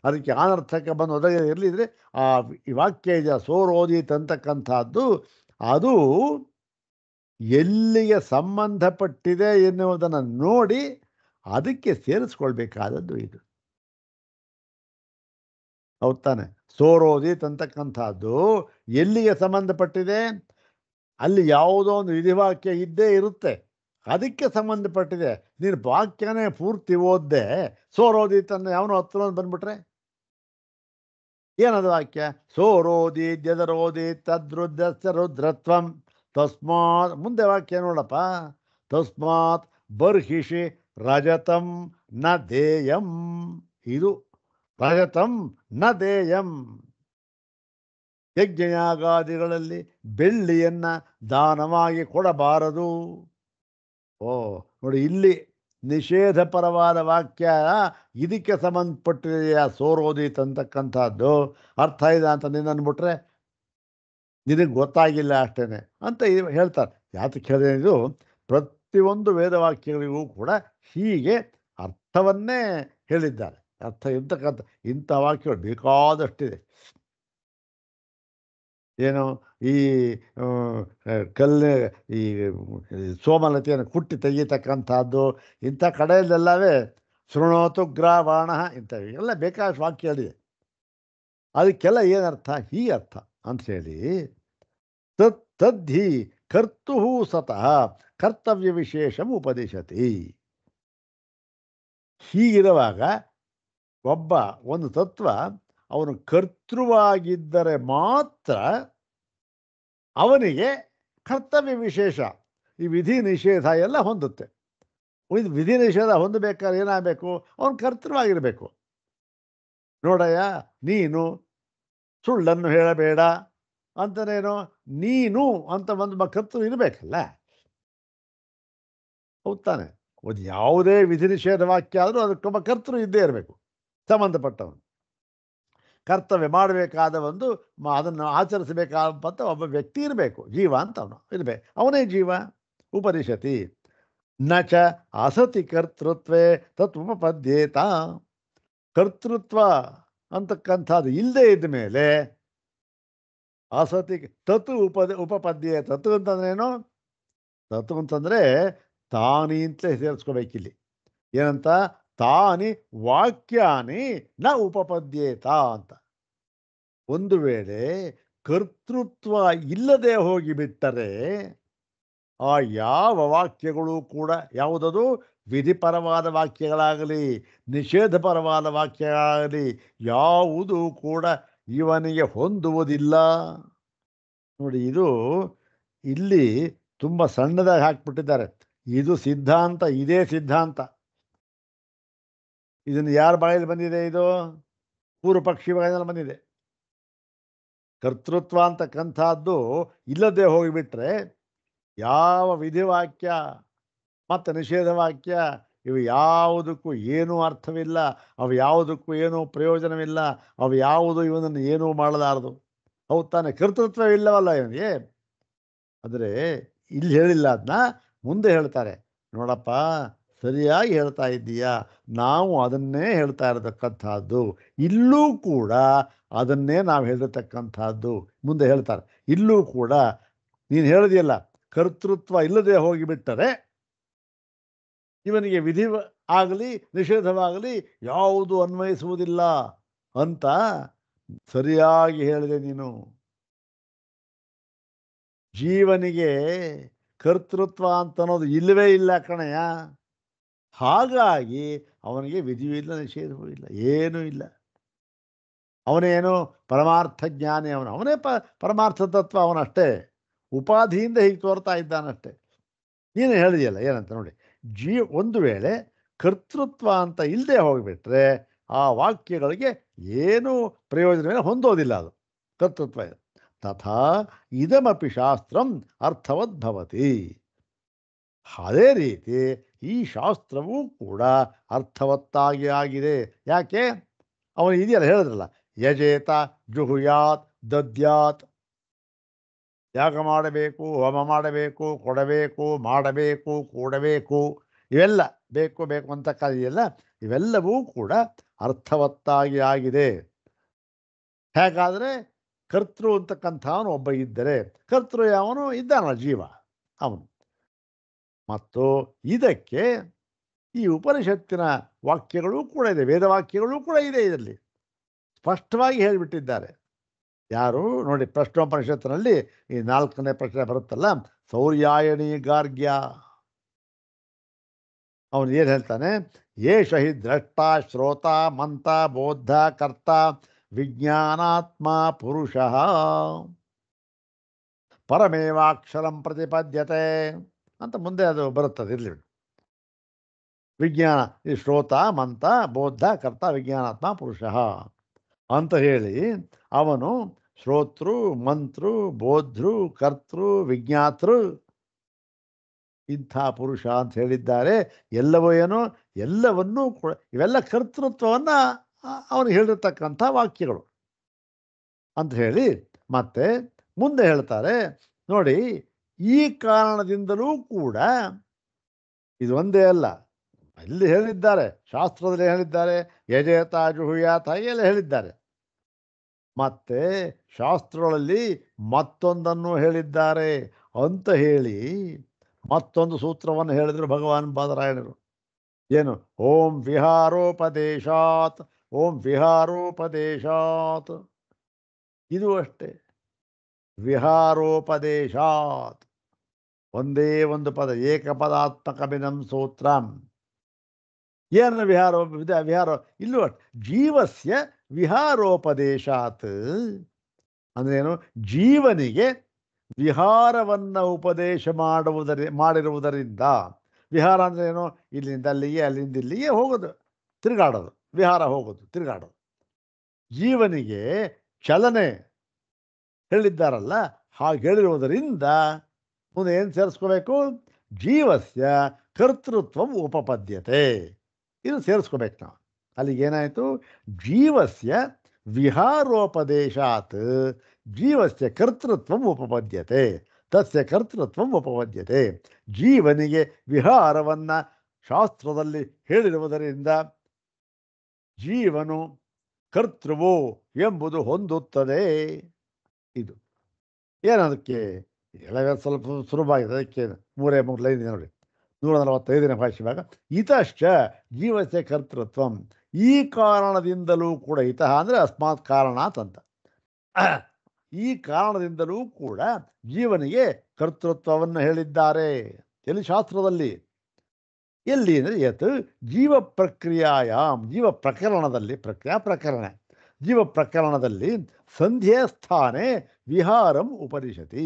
Speaker 1: ಅದಕ್ಕೆ ಅನರ್ಥಕ ಬಂದು ಒದಗ ಇರಲಿದ್ರೆ ಆ ವಾಕ್ಯ ಇದೆ ಸೋರೋದೀತ್ ಅಂತಕ್ಕಂಥದ್ದು, ಅದು ಎಲ್ಲಿಗೆ ಸಂಬಂಧಪಟ್ಟಿದೆ ಎನ್ನುವುದನ್ನು ನೋಡಿ ಅದಕ್ಕೆ ಸೇರಿಸ್ಕೊಳ್ಬೇಕಾದದ್ದು ಇದು. ಹೌದು ತಾನೆ? ಸೋರೋದೀತ್ ಅಂತಕ್ಕಂಥದ್ದು ಎಲ್ಲಿಗೆ ಸಂಬಂಧಪಟ್ಟಿದೆ? ಅಲ್ಲಿ ಯಾವುದೋ ಒಂದು ವಿಧಿವಾಕ್ಯ ಇದ್ದೇ ಇರುತ್ತೆ, ಅದಕ್ಕೆ ಸಂಬಂಧಪಟ್ಟಿದೆ. ನೀನು ವಾಕ್ಯನೇ ಪೂರ್ತಿ ಓದ್ದೆ ಸೋರೋದೀತನ್ನು ಯಾವನೋ ಹತ್ರ ಬಂದ್ಬಿಟ್ರೆ ಏನದು ವಾಕ್ಯ? ಸೋರೋದಿ ದ್ಯದರೋದಿ ತದ್ರುದ್ಧಸ್ಯ ರುದ್ರತ್ವಂ ತಸ್ಮಾತ್. ಮುಂದೆ ವಾಕ್ಯ ನೋಡಪ್ಪ. ತಸ್ಮಾತ್ ಬರ್ಹಿಷಿ ರಜತಂ ನ ದೇಯಂ. ಇದು ರಜತಂ ನ ದೇಯಂ. ಯಜ್ಞಯಾಗಾದಿಗಳಲ್ಲಿ ಬೆಳ್ಳಿಯನ್ನು ದಾನವಾಗಿ ಕೊಡಬಾರದು. ಓ ನೋಡಿ, ಇಲ್ಲಿ ನಿಷೇಧಪರವಾದ ವಾಕ್ಯ ಇದಕ್ಕೆ ಸಂಬಂಧಪಟ್ಟಿದೆಯಾ ಸೋರೋದೀತ್ ಅಂತಕ್ಕಂಥದ್ದು? ಅರ್ಥ ಇದೆ ಅಂತ ನೀನು ಅಂದ್ಬಿಟ್ರೆ ನಿನಗೆ ಗೊತ್ತಾಗಿಲ್ಲ ಅಷ್ಟೇ ಅಂತ ಹೇಳ್ತಾರೆ. ಯಾತಕ್ಕೆ ಹೇಳಿದೆ? ಇದು ಪ್ರತಿಯೊಂದು ವೇದವಾಕ್ಯಗಳಿಗೂ ಕೂಡ ಹೀಗೆ ಅರ್ಥವನ್ನೇ ಹೇಳಿದ್ದಾರೆ. ಅರ್ಥ ಇರ್ತಕ್ಕಂಥ ಇಂಥ ವಾಕ್ಯಗಳು ಬೇಕಾದಷ್ಟಿದೆ. ಏನು ಈ ಕಲ್ಲು, ಈ ಸೋಮಲತೆಯನ್ನು ಕುಟ್ಟಿ ತೆಗೀತಕ್ಕಂಥದ್ದು, ಇಂಥ ಕಡೆಯಲ್ಲೆಲ್ಲವೇ ಶೃಣೋತು ಗ್ರಾವಾಣ ಇಂಥವೆಲ್ಲ ಬೇಕಾದಷ್ಟು ವಾಕ್ಯಗಳಿದೆ. ಅದಕ್ಕೆಲ್ಲ ಏನರ್ಥ? ಈ ಅರ್ಥ ಅಂಥೇಳಿ ತದ್ಧಿ ಕರ್ತು ಸತಃ ಕರ್ತವ್ಯ ವಿಶೇಷ ಉಪದಿಶತಿ. ಹೀಗಿರುವಾಗ ಒಂದು ತತ್ವ ಅವನು ಕರ್ತೃವಾಗಿದ್ದರೆ ಮಾತ್ರ ಅವನಿಗೆ ಕರ್ತವ್ಯ ವಿಶೇಷ, ಈ ವಿಧಿ ನಿಷೇಧ ಎಲ್ಲ ಹೊಂದುತ್ತೆ. ವಿಧಿ ನಿಷೇಧ ಹೊಂದಬೇಕಾದ್ರೆ ಏನಾಗಬೇಕು? ಅವನು ಕರ್ತೃವಾಗಿರಬೇಕು. ನೋಡಯ್ಯ, ನೀನು ಸುಳ್ಳನ್ನು ಹೇಳಬೇಡ ಅಂತನೇನು, ನೀನು ಅಂತ ಒಂದು ಕರ್ತೃ ಇರಬೇಕಲ್ಲ. ಹೌದು ತಾನೆ? ಒಂದು ಯಾವುದೇ ವಿಧಿ ನಿಷೇಧ ವಾಕ್ಯ ಆದರೂ ಅದಕ್ಕೊಬ್ಬ ಕರ್ತೃ ಇದ್ದೇ ಇರಬೇಕು, ಸಂಬಂಧಪಟ್ಟವನು. ಕರ್ತವ್ಯ ಮಾಡಬೇಕಾದ ಒಂದು ಅದನ್ನು ಆಚರಿಸಬೇಕಾದಂಥ ಒಬ್ಬ ವ್ಯಕ್ತಿ ಇರಬೇಕು, ಜೀವ ಅಂತ ಅವನು ಇರಬೇಕು. ಅವನೇ ಜೀವ. ಉಪದಿಶತಿ ನ ಚ ಅಸತಿ ಕರ್ತೃತ್ವೇ ತತ್ ಉಪಪದ್ಯೇತ. ಕರ್ತೃತ್ವ ಅಂತಕ್ಕಂಥದ್ದು ಇಲ್ಲದೆ ಇದ್ದ ಮೇಲೆ ಅಸತಿ ತತ್ ಉಪಪದ್ಯೆ. ತತ್ತು ಅಂತಂದ್ರೇನು? ತತ್ತು ಅಂತಂದರೆ ತಾನಿ ಅಂತಲೇ ಸೇರಿಸ್ಕೋಬೇಕಿಲ್ಲಿ. ಏನಂತ? ತಾನಿ ವಾಕ್ಯಾನಿ ನ ಉಪಪದ್ಯೇತ ಅಂತ. ಒಂದು ವೇಳೆ ಕರ್ತೃತ್ವ ಇಲ್ಲದೆ ಹೋಗಿಬಿಟ್ಟರೆ ಆ ಯಾವ ವಾಕ್ಯಗಳು ಕೂಡ, ಯಾವುದದು ವಿಧಿಪರವಾದ ವಾಕ್ಯಗಳಾಗಲಿ ನಿಷೇಧಪರವಾದ ವಾಕ್ಯಗಳಾಗಲಿ ಯಾವುದೂ ಕೂಡ ಇವನಿಗೆ ಹೊಂದುವುದಿಲ್ಲ. ನೋಡಿ, ಇದು ಇಲ್ಲಿ ತುಂಬ ಸಣ್ಣದಾಗಿ ಹಾಕ್ಬಿಟ್ಟಿದ್ದಾರೆ. ಇದು ಸಿದ್ಧಾಂತ, ಇದೇ ಸಿದ್ಧಾಂತ. ಇದನ್ನು ಯಾರ ಬಾಯಲ್ಲಿ ಬಂದಿದೆ? ಇದು ಪೂರ್ವ ಪಕ್ಷಿ ಬಾಯಲ್ಲಿ ಬಂದಿದೆ. ಕರ್ತೃತ್ವ ಅಂತಕ್ಕಂಥದ್ದು ಇಲ್ಲದೆ ಹೋಗಿಬಿಟ್ರೆ ಯಾವ ವಿಧಿವಾಕ್ಯ ಮತ್ತು ನಿಷೇಧ ವಾಕ್ಯ ಇವು ಯಾವುದಕ್ಕೂ ಏನೂ ಅರ್ಥವಿಲ್ಲ. ಅವು ಯಾವುದಕ್ಕೂ ಏನೂ ಪ್ರಯೋಜನವಿಲ್ಲ. ಅವು ಯಾವುದು ಇವನನ್ನು ಏನೂ ಮಾಡಲಾರದು. ಹೌದು ತಾನೆ? ಕರ್ತೃತ್ವವಿಲ್ಲವಲ್ಲ ಇವನಿಗೆ. ಆದರೆ ಇಲ್ಲಿ ಹೇಳಿಲ್ಲ ಅದನ್ನ, ಮುಂದೆ ಹೇಳ್ತಾರೆ. ನೋಡಪ್ಪ, ಸರಿಯಾಗಿ ಹೇಳ್ತಾ ಇದ್ದೀಯಾ, ನಾವು ಅದನ್ನೇ ಹೇಳ್ತಾ ಇರತಕ್ಕಂಥದ್ದು. ಇಲ್ಲೂ ಕೂಡ ಅದನ್ನೇ ನಾವು ಹೇಳಿರ್ತಕ್ಕಂಥದ್ದು. ಮುಂದೆ ಹೇಳ್ತಾರೆ, ಇಲ್ಲೂ ಕೂಡ ನೀನು ಹೇಳಿದೆಯಲ್ಲ, ಕರ್ತೃತ್ವ ಇಲ್ಲದೆ ಹೋಗಿಬಿಟ್ಟರೆ ಇವನಿಗೆ ವಿಧಿ ಆಗಲಿ ನಿಷೇಧವಾಗಲಿ ಯಾವುದು ಅನ್ವಯಿಸುವುದಿಲ್ಲ ಅಂತ ಸರಿಯಾಗಿ ಹೇಳಿದೆ ನೀನು. ಜೀವನಿಗೆ ಕರ್ತೃತ್ವ ಅಂತ ಅನ್ನೋದು ಇಲ್ಲವೇ ಇಲ್ಲ ಕಣಯ್ಯ. ಹಾಗಾಗಿ ಅವನಿಗೆ ವಿಧಿಯೂ ಇಲ್ಲ, ನಿಷೇಧವೂ ಇಲ್ಲ, ಏನೂ ಇಲ್ಲ. ಅವನೇನು ಪರಮಾರ್ಥ ಜ್ಞಾನಿ, ಅವನೇ ಪರಮಾರ್ಥ ತತ್ವ, ಅವನಷ್ಟೇ. ಉಪಾಧಿಯಿಂದ ಹೀಗೆ ತೋರ್ತಾ ಇದ್ದಾನಷ್ಟೇ. ನೀನು ಹೇಳಿದೆಯಲ್ಲ ಏನಂತ ನೋಡಿ, ಒಂದು ವೇಳೆ ಕರ್ತೃತ್ವ ಅಂತ ಇಲ್ಲದೆ ಹೋಗಿಬಿಟ್ರೆ ಆ ವಾಕ್ಯಗಳಿಗೆ ಏನೂ ಪ್ರಯೋಜನವೇ ಹೊಂದೋದಿಲ್ಲ. ಅದು ಕರ್ತೃತ್ವ ಇದೆ. ತಥಾ ಇದಮಪಿ ಶಾಸ್ತ್ರಂ ಅರ್ಥವದ್ಭವತಿ. ಅದೇ ರೀತಿ ಈ ಶಾಸ್ತ್ರವೂ ಕೂಡ ಅರ್ಥವತ್ತಾಗಿ ಆಗಿದೆ. ಯಾಕೆ? ಅವನು ಇದೆಯಲ್ಲ, ಹೇಳಿದ್ರಲ್ಲ, ಯಜೇತ ಜುಹುಯಾತ್ ದದ್ಯಾತ್. ಯಾಗ ಮಾಡಬೇಕು, ಹೋಮ ಮಾಡಬೇಕು, ಕೊಡಬೇಕು, ಮಾಡಬೇಕು, ಕೂಡಬೇಕು, ಇವೆಲ್ಲ ಬೇಕು ಬೇಕು ಅಂತ ಕರೆಯಲ್ಲ, ಇವೆಲ್ಲವೂ ಕೂಡ ಅರ್ಥವತ್ತಾಗಿ ಆಗಿದೆ. ಹೇಗಾದರೆ ಕರ್ತೃ ಅಂತಕ್ಕಂಥವನು ಒಬ್ಬ ಇದ್ದರೆ, ಕರ್ತೃ ಯಾವನು ಇದ್ದಾನಲ್ಲ, ಜೀವ, ಅವನು. ಮತ್ತು ಇದಕ್ಕೆ ಈ ಉಪನಿಷತ್ತಿನ ವಾಕ್ಯಗಳೂ ಕೂಡ ಇದೆ, ವೇದವಾಕ್ಯಗಳೂ ಕೂಡ ಇದೆ. ಇದರಲ್ಲಿ ಸ್ಪಷ್ಟವಾಗಿ ಹೇಳಿಬಿಟ್ಟಿದ್ದಾರೆ. ಯಾರು ನೋಡಿ, ಪ್ರಶ್ನೋಪನಿಷತ್ತಿನಲ್ಲಿ ಈ 4ನೇ ಪ್ರಶ್ನೆ ಬರುತ್ತಲ್ಲ, ಸೌರ್ಯಾಯಣಿ ಗಾರ್ಗ್ಯ, ಅವನು ಏನು ಹೇಳ್ತಾನೆ? ಏಷ ಹಿ ದ್ರಷ್ಟ ಶ್ರೋತ ಮಂತ ಬೋದ್ಧ ಕರ್ತ ವಿಜ್ಞಾನಾತ್ಮ ಪುರುಷ ಪರಮೇವಾಕ್ಷರಂ ಪ್ರತಿಪದ್ಯತೆ ಅಂತ ಮುಂದೆ ಅದು ಬರುತ್ತದೆ. ಇರಲಿ, ವಿಜ್ಞಾನ ಈ ಶ್ರೋತ ಮಂತ ಬೋದ್ಧ ಕರ್ತ ವಿಜ್ಞಾನಾತ್ಮ ಪುರುಷ ಅಂತ ಹೇಳಿ ಅವನು ಶ್ರೋತೃ ಮಂತೃ ಬೋಧೃ ಕರ್ತೃ ವಿಜ್ಞಾತೃ ಇಂಥ ಪುರುಷ ಅಂತ ಹೇಳಿದ್ದಾರೆ. ಎಲ್ಲವೂ ಏನೋ ಎಲ್ಲವನ್ನೂ ಕೂಡ ಇವೆಲ್ಲ ಕರ್ತೃತ್ವವನ್ನು ಅವನು ಹೇಳಿರ್ತಕ್ಕಂಥ ವಾಕ್ಯಗಳು ಅಂತ ಹೇಳಿ ಮತ್ತೆ ಮುಂದೆ ಹೇಳ್ತಾರೆ. ನೋಡಿ, ಈ ಕಾರಣದಿಂದಲೂ ಕೂಡ ಇದು ಒಂದೇ ಅಲ್ಲ, ಇಲ್ಲಿ ಹೇಳಿದ್ದಾರೆ, ಶಾಸ್ತ್ರದಲ್ಲಿ ಹೇಳಿದ್ದಾರೆ, ಯಜೇತ ಜುಹುಯಾತ ಎಲ್ಲ ಹೇಳಿದ್ದಾರೆ. ಮತ್ತೆ ಶಾಸ್ತ್ರಗಳಲ್ಲಿ ಮತ್ತೊಂದನ್ನು ಹೇಳಿದ್ದಾರೆ ಅಂತ ಹೇಳಿ ಮತ್ತೊಂದು ಸೂತ್ರವನ್ನು ಹೇಳಿದರು ಭಗವಾನ್ ಬಾದರಾಯಣರು. ಏನು? ಓಂ ವಿಹಾರೋಪದೇಶಾತ್, ಓಂ ವಿಹಾರೋಪದೇಶಾತ್. ಇದು ಅಷ್ಟೇ, ವಿಹಾರೋಪದೇಶಾತ್, ಒಂದೇ ಒಂದು ಪದ, ಏಕಪದಾತ್ಮಕಮಿದಂ ಸೂತ್ರಂ. ಏನು ವಿಹಾರ? ಇಲ್ಲೂ ಜೀವಸ್ಯ ವಿಹಾರೋಪದೇಶಾತ್ ಅಂದ್ರೇನು? ಜೀವನಿಗೆ ವಿಹಾರವನ್ನು ಉಪದೇಶ ಮಾಡಿರುವುದರಿಂದ. ವಿಹಾರ ಅಂದರೆ ಏನು? ಇಲ್ಲಿಂದ ಅಲ್ಲಿಗೆ, ಅಲ್ಲಿಂದ ಇಲ್ಲಿಗೆ ಹೋಗೋದು, ತಿರುಗಾಡೋದು. ವಿಹಾರ ಹೋಗೋದು, ತಿರುಗಾಡೋದು. ಜೀವನಿಗೆ ಚಲನೆ ಹೇಳಿದ್ದಾರಲ್ಲ, ಹಾಗೆ ಹೇಳಿರುವುದರಿಂದ ಮುಂದೆ ಏನು ಸೇರಿಸ್ಕೋಬೇಕು? ಜೀವಸ್ಯ ಕರ್ತೃತ್ವ ಉಪಪದ್ಯತೆ, ಇದು ಸೇರಿಸ್ಕೋಬೇಕು ನಾವು. ಅಲ್ಲಿಗೆ ಏನಾಯಿತು? ಜೀವಸ್ಯ ವಿಹಾರೋಪದೇಶಾತ್ ಜೀವಸ್ಯ ಕರ್ತೃತ್ವ ಉಪಪದ್ಯತೆ, ತಸ್ಯ ಕರ್ತೃತ್ವ ಉಪಪದ್ಯತೆ. ಜೀವನಿಗೆ ವಿಹಾರವನ್ನು ಶಾಸ್ತ್ರದಲ್ಲಿ ಹೇಳಿರುವುದರಿಂದ ಜೀವನು ಕರ್ತೃವು ಎಂಬುದು ಹೊಂದುತ್ತದೆ. ಇದು ಏನದಕ್ಕೆ ಹೇಳೋದು ಸ್ವಲ್ಪ ಸುಲಭವಾಗಿದೆ. ಅದಕ್ಕೆ 3 ಲೈನ್ ಇದೆ ನೋಡಿ, 145ನೇ ಭಾಷೆವಾಗ ಇತಶ್ಚ ಜೀವಸ್ಯ ಕರ್ತೃತ್ವಂ, ಈ ಕಾರಣದಿಂದಲೂ ಕೂಡ, ಇತಃ ಅಂದರೆ ಅಸ್ಮಾತ್ ಕಾರಣಾತ್ ಅಂತ, ಈ ಕಾರಣದಿಂದಲೂ ಕೂಡ ಜೀವನಿಗೆ ಕರ್ತೃತ್ವವನ್ನು ಹೇಳಿದ್ದಾರೆ. ಎಲ್ಲಿ? ಶಾಸ್ತ್ರದಲ್ಲಿ. ಎಲ್ಲಿ ಅಂದರೆ ಯತ್ ಜೀವ ಪ್ರಕ್ರಿಯಾಯಾಮ್, ಜೀವ ಪ್ರಕರಣದಲ್ಲಿ, ಪ್ರಕರಣ ಜೀವ ಪ್ರಕರಣದಲ್ಲಿ ಸಂಧ್ಯೆ ಸ್ಥಾನೆ ವಿಹಾರಂ ಉಪನಿಷತಿ.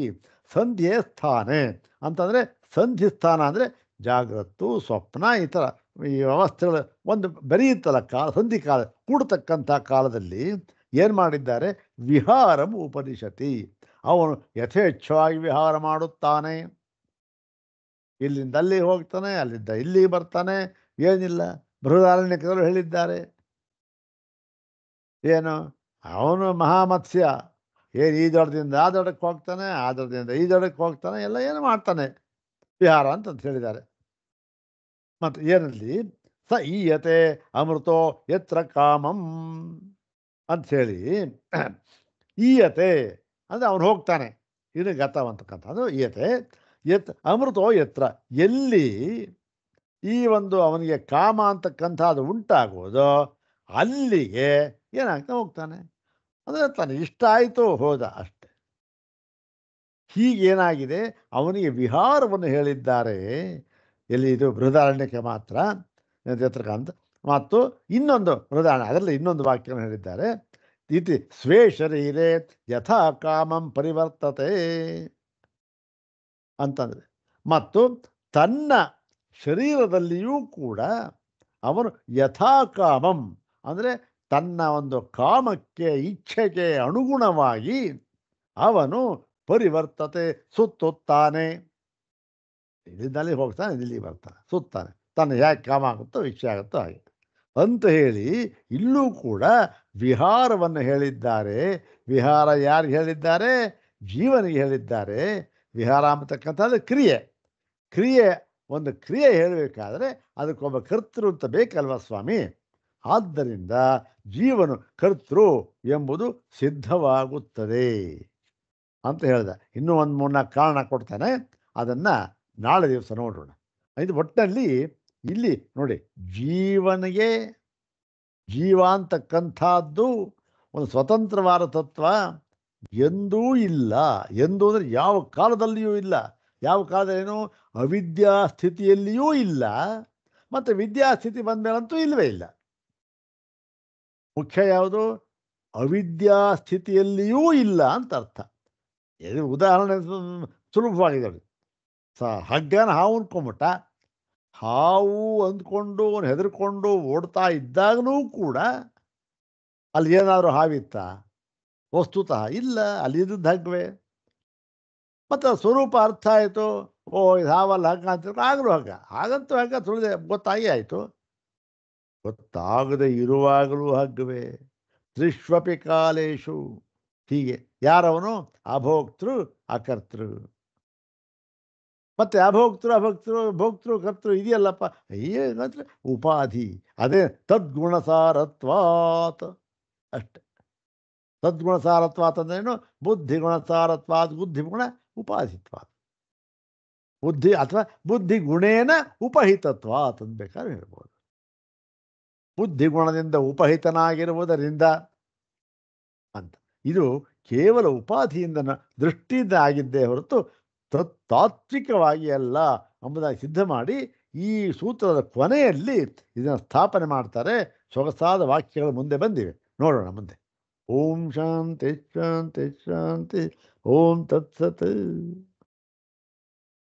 Speaker 1: ಸಂಧ್ಯೆ ಸ್ಥಾನೆ ಅಂತಂದರೆ, ಸಂಧಿಸ್ಥಾನ ಅಂದರೆ ಜಾಗ್ರತ್ತು ಸ್ವಪ್ನ ಈ ಥರ ಈ ವ್ಯವಸ್ಥೆಗಳು ಒಂದು ಬೆರೆಯುತ್ತಲ್ಲ ಕಾಲ, ಸಂಧಿ ಕಾಲ, ಕೂಡತಕ್ಕಂಥ ಕಾಲದಲ್ಲಿ ಏನು ಮಾಡಿದ್ದಾರೆ? ವಿಹಾರಂ ಉಪನಿಷತಿ, ಅವನು ಯಥೇಚ್ಛವಾಗಿ ವಿಹಾರ ಮಾಡುತ್ತಾನೆ. ಇಲ್ಲಿಂದ ಅಲ್ಲಿಗೆ ಹೋಗ್ತಾನೆ, ಅಲ್ಲಿಂದ ಇಲ್ಲಿಗೆ ಬರ್ತಾನೆ, ಏನಿಲ್ಲ. ಬೃಹದಾರಣ್ಯಕರು ಹೇಳಿದ್ದಾರೆ ಏನು, ಅವನು ಮಹಾಮತ್ಸ್ಯ, ಏನು ಈ ದಡದಿಂದ ಆ ದಡಕ್ಕೆ ಹೋಗ್ತಾನೆ, ಆ ದಡದಿಂದ ಈ ದಡಕ್ಕೆ ಹೋಗ್ತಾನೆ, ಎಲ್ಲ ಏನು ಮಾಡ್ತಾನೆ ವಿಹಾರ ಅಂತ ಹೇಳಿದ್ದಾರೆ. ಮತ್ತು ಏನಲ್ಲಿ ಸ ಈಯತೆ ಅಮೃತೋ ಯತ್ರ ಕಾಮಂ ಅಂಥೇಳಿ ಈಯತೆ ಅಂದರೆ ಅವನು ಹೋಗ್ತಾನೆ, ಇದು ಗತವಂತಕ್ಕಂಥದ್ದು. ಈಯತೆ ಯತ್ ಅಮೃತೋ ಯತ್ರ, ಎಲ್ಲಿ ಈ ಒಂದು ಅವನಿಗೆ ಕಾಮ ಅಂತಕ್ಕಂಥದ್ದು ಉಂಟಾಗುವುದೋ ಅಲ್ಲಿಗೆ ಏನಾಗ್ತಾ ಹೋಗ್ತಾನೆ. ಅಂದರೆ ತಾನು ಇಷ್ಟ ಆಯಿತು ಹೋದ ಅಷ್ಟೆ. ಹೀಗೇನಾಗಿದೆ, ಅವನಿಗೆ ವಿಹಾರವನ್ನು ಹೇಳಿದ್ದಾರೆ. ಎಲ್ಲಿ ಇದು ಬೃಹದಾರಣ್ಯಕ್ಕೆ ಮಾತ್ರ ಅಂತ. ಮತ್ತು ಇನ್ನೊಂದು ಬೃಹದಾರಣ್ಯ, ಅದರಲ್ಲಿ ಇನ್ನೊಂದು ವಾಕ್ಯವನ್ನು ಹೇಳಿದ್ದಾರೆ. ಇತಿ ಸ್ವೇ ಶರೀರೇ ಯಥಾ ಕಾಮಂ ಪರಿವರ್ತತೆ ಅಂತಂದರೆ, ಮತ್ತು ತನ್ನ ಶರೀರದಲ್ಲಿಯೂ ಕೂಡ ಅವನು ಯಥಾಕಾಮಂ ಅಂದರೆ ತನ್ನ ಒಂದು ಕಾಮಕ್ಕೆ, ಇಚ್ಛೆಗೆ ಅನುಗುಣವಾಗಿ ಅವನು ಪರಿವರ್ತತೆ ಸುತ್ತುತ್ತಾನೆ. ಇಲ್ಲಿಂದಲ್ಲಿ ಹೋಗ್ತಾನೆ, ಇಲ್ಲಿ ಬರ್ತಾನೆ, ಸುತ್ತಾನೆ, ತನ್ನ ಹೇಗೆ ಕಾಮ ಆಗುತ್ತೋ ಇಚ್ಛೆ ಆಗುತ್ತೋ ಹಾಗೆ ಅಂತ ಹೇಳಿ ಇಲ್ಲೂ ಕೂಡ ವಿಹಾರವನ್ನು ಹೇಳಿದ್ದಾರೆ. ವಿಹಾರ ಯಾರಿಗೆ ಹೇಳಿದ್ದಾರೆ? ಜೀವನಿಗೆ ಹೇಳಿದ್ದಾರೆ. ವಿಹಾರ ಅಂತಕ್ಕಂಥದ್ದು ಕ್ರಿಯೆ ಒಂದು ಕ್ರಿಯೆ ಹೇಳಬೇಕಾದ್ರೆ ಅದಕ್ಕೊಬ್ಬ ಕರ್ತೃ ಅಂತ ಬೇಕಲ್ವ ಸ್ವಾಮಿ. ಆದ್ದರಿಂದ ಜೀವನು ಕರ್ತೃ ಎಂಬುದು ಸಿದ್ಧವಾಗುತ್ತದೆ ಅಂತ ಹೇಳಿದ. ಇನ್ನೂ ಒಂದು 3-4 ಕಾರಣ ಕೊಡ್ತಾನೆ, ಅದನ್ನು ನಾಳೆ ದಿವಸ ನೋಡೋಣ. ಇದು ಒಟ್ಟಿನಲ್ಲಿ ಇಲ್ಲಿ ನೋಡಿ, ಜೀವನಿಗೆ ಜೀವ ಅಂತಕ್ಕಂಥದ್ದು ಒಂದು ಸ್ವತಂತ್ರವಾದ ತತ್ವ ಎಂದೂ ಇಲ್ಲ. ಎಂದು ಅಂದರೆ ಯಾವ ಕಾಲದಲ್ಲಿಯೂ ಇಲ್ಲ. ಯಾವ ಕಾಲದಲ್ಲೇನು ಅವಿದ್ಯಾ ಸ್ಥಿತಿಯಲ್ಲಿಯೂ ಇಲ್ಲ, ಮತ್ತು ವಿದ್ಯಾಸ್ಥಿತಿ ಬಂದ ಮೇಲಂತೂ ಇಲ್ಲವೇ ಇಲ್ಲ. ಮುಖ್ಯ ಯಾವುದು? ಅವಿದ್ಯಾ ಸ್ಥಿತಿಯಲ್ಲಿಯೂ ಇಲ್ಲ ಅಂತ ಅರ್ಥ. ಇದು ಉದಾಹರಣೆ ಸುಲಭವಾಗಿದೆ. ಹಗ್ಗನ ಹಾವು ಅಂದ್ಕೊಂಬಿಟ್ಟ, ಹಾವು ಅಂದ್ಕೊಂಡು ಅವನು ಹೆದರ್ಕೊಂಡು ಓಡ್ತಾ ಇದ್ದಾಗಲೂ ಕೂಡ ಅಲ್ಲಿ ಏನಾದರೂ ಹಾವಿತ್ತ? ವಸ್ತುತಃ ಇಲ್ಲ, ಅಲ್ಲಿ ಇದ್ದದ್ದು ಹಗ್ಗವೇ. ಮತ್ತು ಸ್ವರೂಪ ಅರ್ಥ ಆಯಿತು, ಓ ಇದು ಹಾವಲ್ಲ ಹಗ್ಗ ಅಂತ. ಆಗಲೂ ಹಗ್ಗ, ಹಾಗಂತೂ ಹಗ್ಗ ತುಳಿದೆ ಗೊತ್ತಾಗಿ ಆಯಿತು. ಗೊತ್ತಾಗದೆ ಇರುವಾಗಲೂ ಹಗ್ಗವೇ. ತ್ರಿಷ್ವಪಿ ಕಾಲೇಶು, ಹೀಗೆ ಯಾರವನು? ಅಭೋಕ್ತೃ ಅಕರ್ತೃ. ಮತ್ತೆ ಭೋಕ್ತೃ ಕರ್ತೃ ಇದೆಯಲ್ಲಪ್ಪ, ಏನಂದ್ರೆ ಉಪಾಧಿ. ಅದೇ ತದ್ಗುಣಸಾರತ್ವಾತ್ ಅಷ್ಟೆ. ತದ್ಗುಣಸಾರತ್ವಾತ್ ಅಂದ್ರೇನು? ಬುದ್ಧಿಗುಣಸಾರತ್ವಾತ್, ಬುದ್ಧಿಗುಣ ಉಪಾಧಿತ್ವಾತ್, ಬುದ್ಧಿ ಅಥವಾ ಬುದ್ಧಿಗುಣೇನ ಉಪಹಿತತ್ವಾತ್ ಅಂತ ಬೇಕಾದ್ರೆ ಹೇಳ್ಬೋದು. ಬುದ್ಧಿಗುಣದಿಂದ ಉಪಹಿತನಾಗಿರುವುದರಿಂದ ಅಂತ. ಇದು ಕೇವಲ ಉಪಾಧಿಯಿಂದ ದೃಷ್ಟಿಯಿಂದ ಆಗಿದ್ದೇ ಹೊರತು ತಾತ್ವಿಕವಾಗಿ ಅಲ್ಲ ಎಂಬುದಾಗಿ ಸಿದ್ಧ ಮಾಡಿ ಈ ಸೂತ್ರದ ಕೊನೆಯಲ್ಲಿ ಇದನ್ನು ಸ್ಥಾಪನೆ ಮಾಡ್ತಾರೆ. ಸೊಗಸಾದ ವಾಕ್ಯಗಳು ಮುಂದೆ ಬಂದಿವೆ, ನೋಡೋಣ ಮುಂದೆ. ಓಂ ಶಾಂತಿ ಶಾಂತಿ ಶಾಂತಿ. ಓಂ ತತ್ಸತ್.